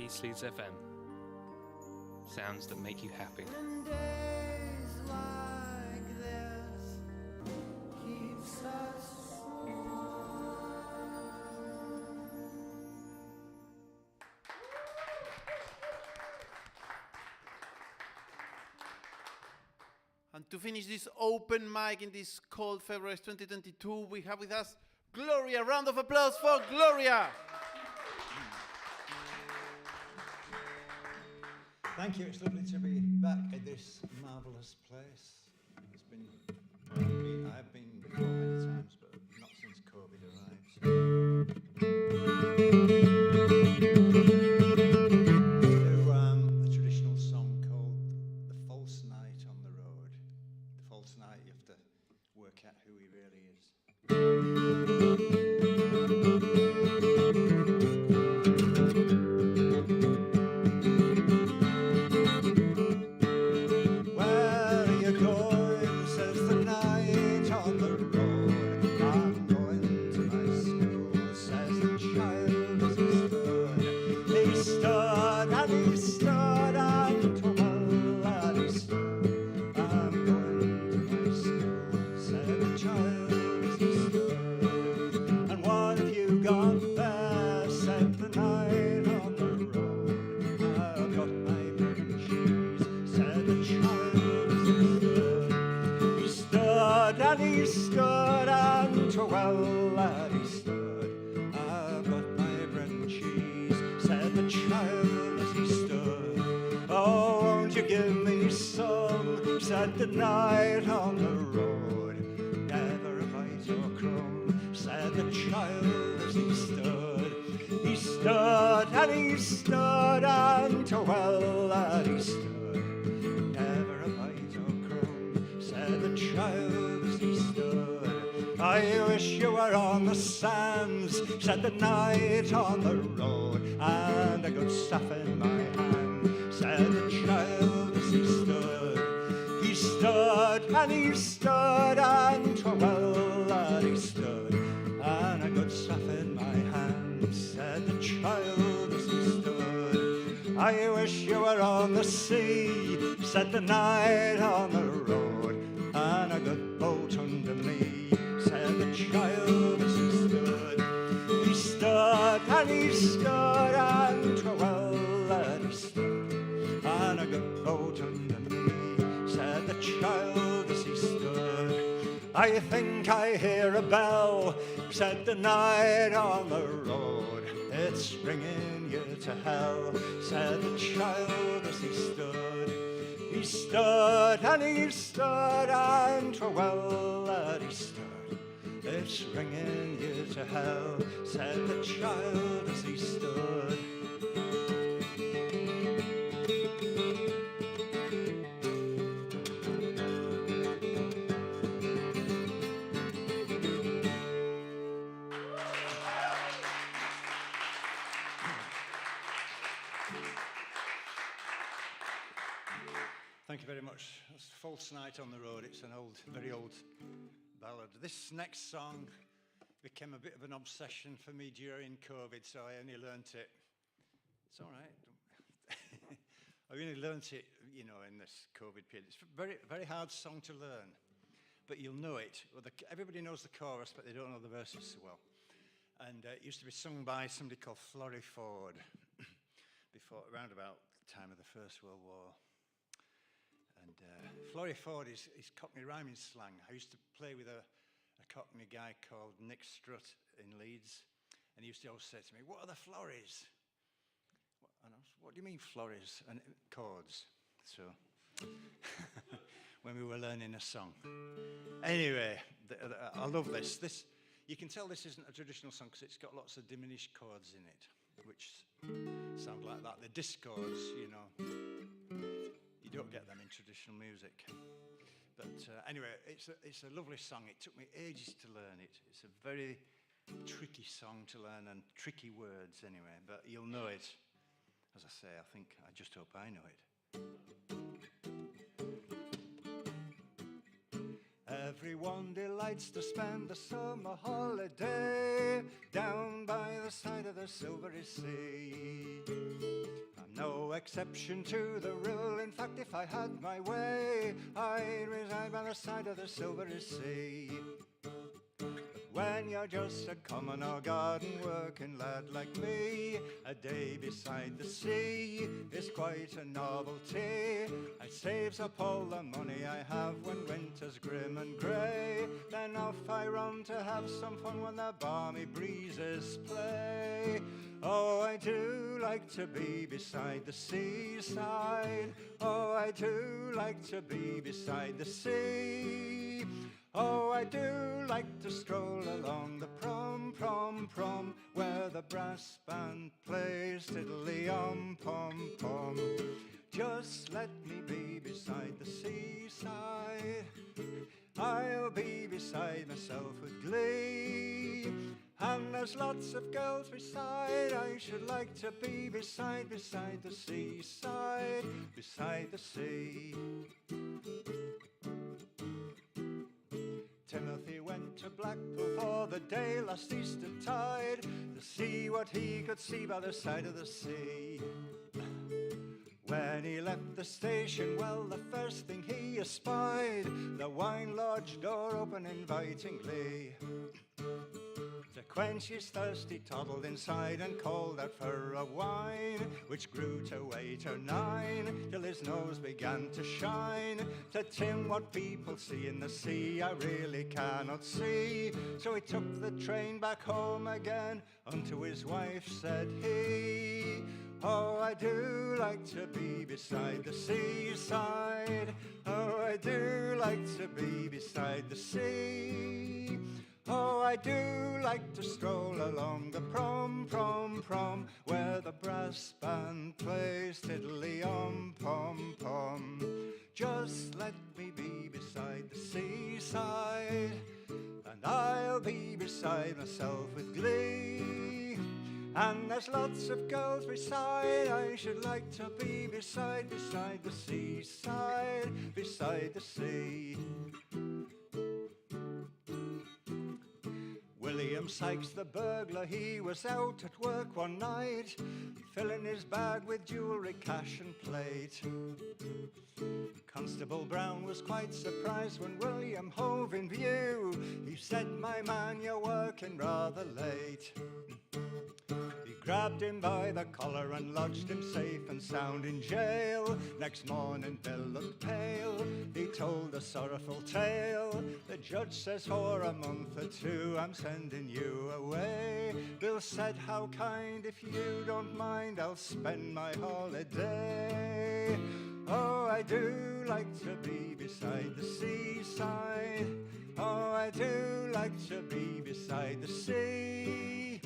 East Leeds FM. Sounds that make you happy. And to finish this open mic in this cold February 2022, we have with us Gloria. Round of applause for Gloria. Thank you. It's lovely to be back at this marvellous place. It's been, I've been before many times, but not since COVID arrived. Do a traditional song called "The False Knight on the Road." The false knight, you have to work out who he really is. The night on the road, never a bite or crumb, said the child as he stood. He stood and he stood, and to well that he stood, never a bite or crumb, said the child as he stood. I wish you were on the sands, said the night on the road, and a good stuff in my hand, said the child as he stood. He stood and he stood, and to well that he stood, and a good stuff in my hand, said the child as he stood. I wish you were on the sea, said the night on the road, and a good boat under me, said the child as he stood. He stood and he stood, and to well that he stood, and a good boat under me, said the child as he stood. I think I hear a bell, said the night on the road. It's ringing you to hell, said the child as he stood. He stood and he stood, and to well that he stood. It's ringing you to hell, said the child as he stood. Thank you very much. That's False Night on the Road. It's an old, very old ballad. This next song became a bit of an obsession for me during COVID, so I only learnt it. It's all right. I only learnt it, you know, in this COVID period. It's a very, very hard song to learn, but you'll know it. Well, everybody knows the chorus, but they don't know the verses so well. And it used to be sung by somebody called Florrie Ford around about the time of the First World War. And Florrie Ford is Cockney rhyming slang. I used to play with a Cockney guy called Nick Strutt in Leeds, and he used to always say to me, "What are the florries?" And I was, "What do you mean florries?" And chords. So when we were learning a song. Anyway, I love this. You can tell this isn't a traditional song because it's got lots of diminished chords in it, which sound like that. The discords, you know. You don't get them in traditional music. But anyway, it's a lovely song. It took me ages to learn it. It's a very tricky song to learn, and tricky words anyway, but you'll know it. As I say, I just hope I know it. Everyone delights to spend the summer holiday down by the side of the silvery sea. no exception to the rule. In fact, if I had my way, I'd reside by the side of the silvery sea. When you're just a common or garden working lad like me, a day beside the sea is quite a novelty. I saves up all the money I have when winter's grim and grey. Then off I run to have some fun when the balmy breezes play. Oh, I do like to be beside the seaside. Oh, I do like to be beside the sea. Oh, I do like to stroll along the prom, prom, prom, where the brass band plays tiddly-om-pom-pom. Just let me be beside the seaside. I'll be beside myself with glee. And there's lots of girls beside. I should like to be beside the seaside, beside the sea. Timothy went to Blackpool for the day last Easter tide, to see what he could see by the side of the sea. When he left the station, well, the first thing he espied, the wine lodge door open invitingly. To quench his thirst, he toddled inside and called out for a wine, which grew to 8 or 9, till his nose began to shine. To Tim, what people see in the sea, I really cannot see. So he took the train back home again. Unto his wife said he, oh, I do like to be beside the seaside. Oh, I do like to be beside the sea. Oh, I do like to stroll along the prom, prom, prom, where the brass band plays tiddly-om-pom-pom. Just let me be beside the seaside, and I'll be beside myself with glee. And there's lots of girls beside. I should like to be beside the seaside, beside the sea. William Sykes the burglar, he was out at work one night, filling his bag with jewellery, cash and plate. Constable Brown was quite surprised when William hove in view. He said, my man, you're working rather late. He grabbed him by the collar and lodged him safe and sound in jail. Next morning Bill looked pale, he told a sorrowful tale. The judge says, for a month or two I'm sending you away. Bill said, how kind, if you don't mind, I'll spend my holiday. Oh, I do like to be beside the seaside. Oh, I do like to be beside the sea.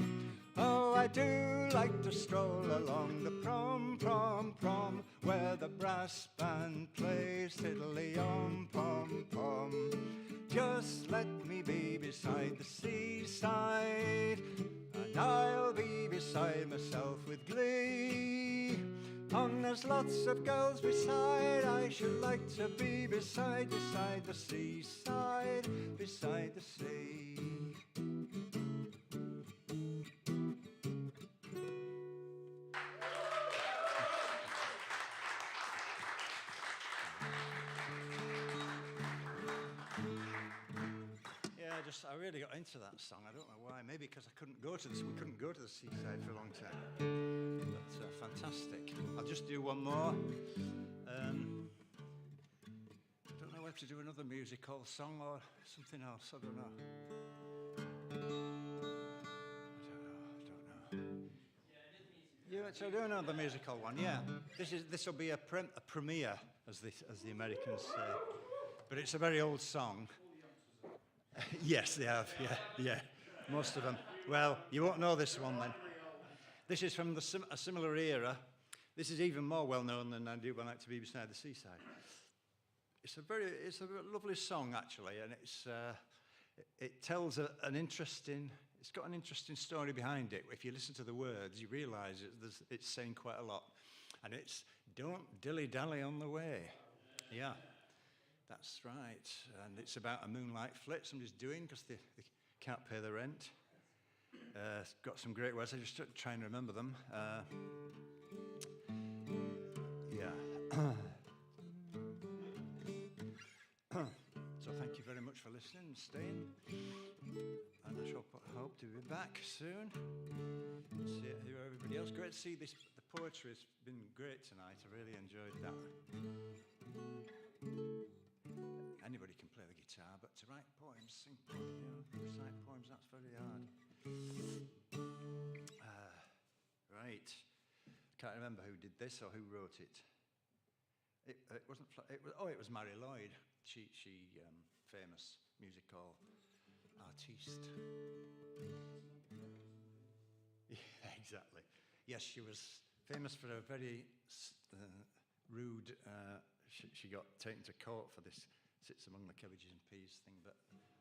Oh, I do like to stroll along the prom, prom, prom, where the brass band plays tiddly-om-pom-pom. Just let me be beside the seaside, and I'll be beside myself with glee. And there's lots of girls beside. I should like to be beside the seaside, beside the sea. I really got into that song. I don't know why. Maybe because we couldn't go to the seaside for a long time. But fantastic. I'll just do one more. I don't know whether to do another musical song or something else. I don't know. Yeah, so do another musical one. Yeah, this will be a premiere, as the Americans say. But it's a very old song. Yes, they have, yeah, most of them. Well, you won't know this one then. This is from a similar era. This is even more well-known than I Do Like to Be Beside the Seaside. It's a lovely song, actually, and it tells it's got an interesting story behind it. If you listen to the words, you realise it's saying quite a lot. And it's, don't dilly-dally on the way. Yeah. That's right, and it's about a moonlight flit somebody's doing because they can't pay the rent. It's got some great words. I just try and remember them. So thank you very much for listening and staying. And I hope to be back soon. See you, everybody else. Great to see this. The poetry has been great tonight. I really enjoyed that. Anybody can play the guitar, but to write poems, sing poems, recite poems, that's very hard. Right. Can't remember who did this or who wrote it. It wasn't. It was Mary Lloyd. She famous musical artiste. Yeah, exactly. Yes, she was famous for a very rude. She got taken to court for this "Sits Among the Cabbages and Peas" thing, but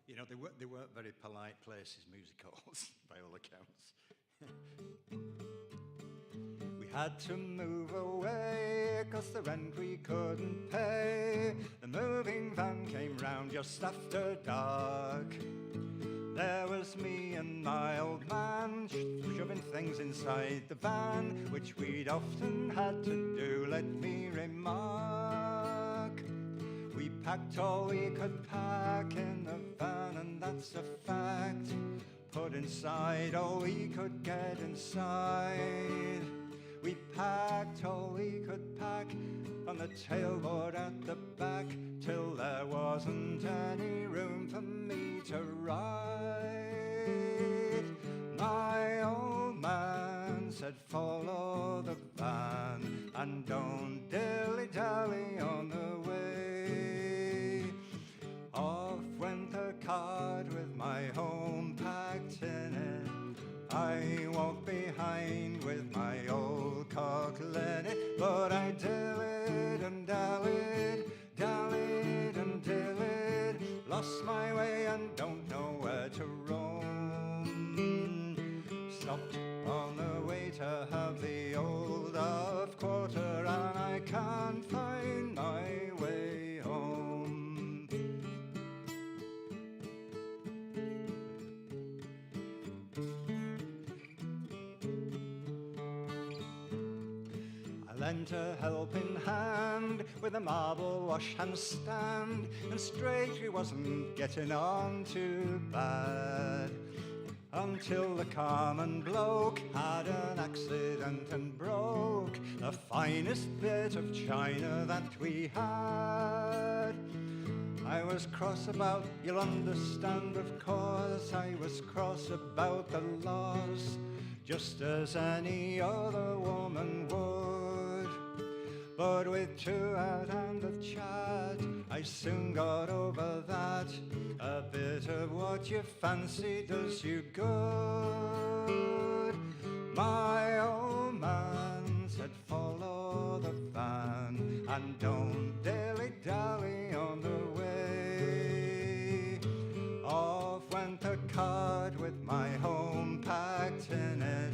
you know they weren't very polite places, music halls, by all accounts. We had to move away 'cause the rent we couldn't pay. The moving van came round just after dark. There was me and my old man shoving things inside the van, which we'd often had to do, let me remark. We packed all we could pack in the van, and that's a fact. Put inside all we could get inside. We packed all we could pack from the tailboard at the back, till there wasn't any room for me to ride. My old man said, follow the van and don't dilly-dally on the way. Off went the cart with my home packed in it. I walked behind with my old cock linen, but I dillied and dallied, dallied and dillied, lost my way and don't know where to roam. Stopped on the way to have the old off quarter, and I can't find my way home. Lent a helping hand with a marble wash hand stand, and straight we wasn't getting on too bad, until the common bloke had an accident and broke the finest bit of china that we had. I was cross about, you'll understand of course, I was cross about the laws, just as any other woman would. But with 2 hours and of chat, I soon got over that. A bit of what you fancy does you good. My old man said, follow the van and don't dilly-dally on the way. Off went the cart with my home packed in it.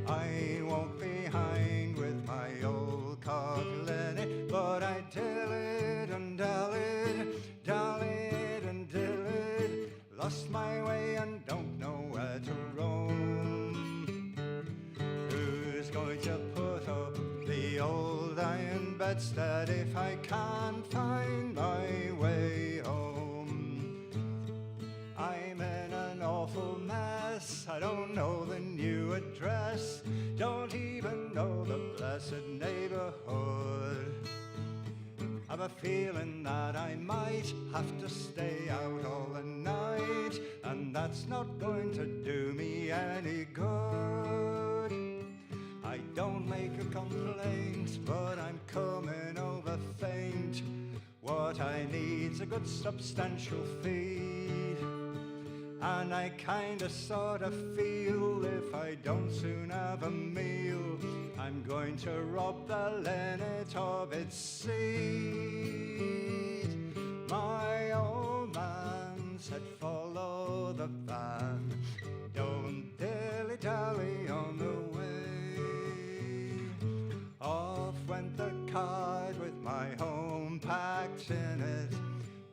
I walked behind with my old cock linen, but I dillied and dallied, dallied and dillied, lost my way and don't know where to roam. Who's going to put up the old iron bedstead if I can't find my way home? I'm in an awful mess, I don't know the new address, don't even know the blessed neighborhood. I've a feeling that I might have to stay out all the night, and that's not going to do me any good. I don't make a complaint, but I'm coming over faint. What I need's a good substantial feed, and I kinda sorta feel if I don't soon have a meal, I'm going to rob the linnet of its seed. My old man said, follow the van, don't dilly-dally on the way. Off went the cart with my home packed in it.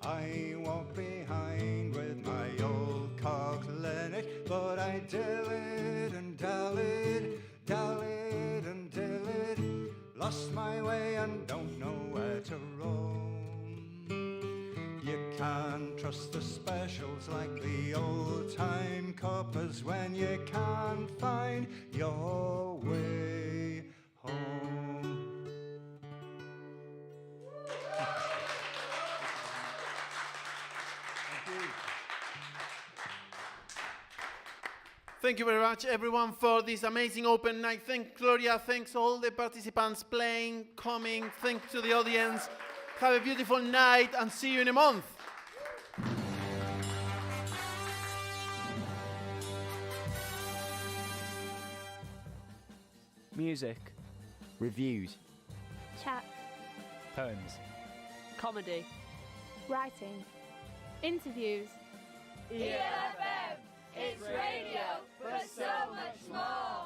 I walked behind with my old cock linnet, but I dillied and dallied, dallied and dillied, lost my way and don't know can't trust the specials like the old-time coppers when you can't find your way home. Thank you very much, everyone, for this amazing open night. Thank Gloria. Thanks all the participants playing, coming. Thanks to the audience. Have a beautiful night and see you in a month. Music. Reviews. Chat. Poems. Comedy. Writing. Interviews. ELFM, it's radio for so much more.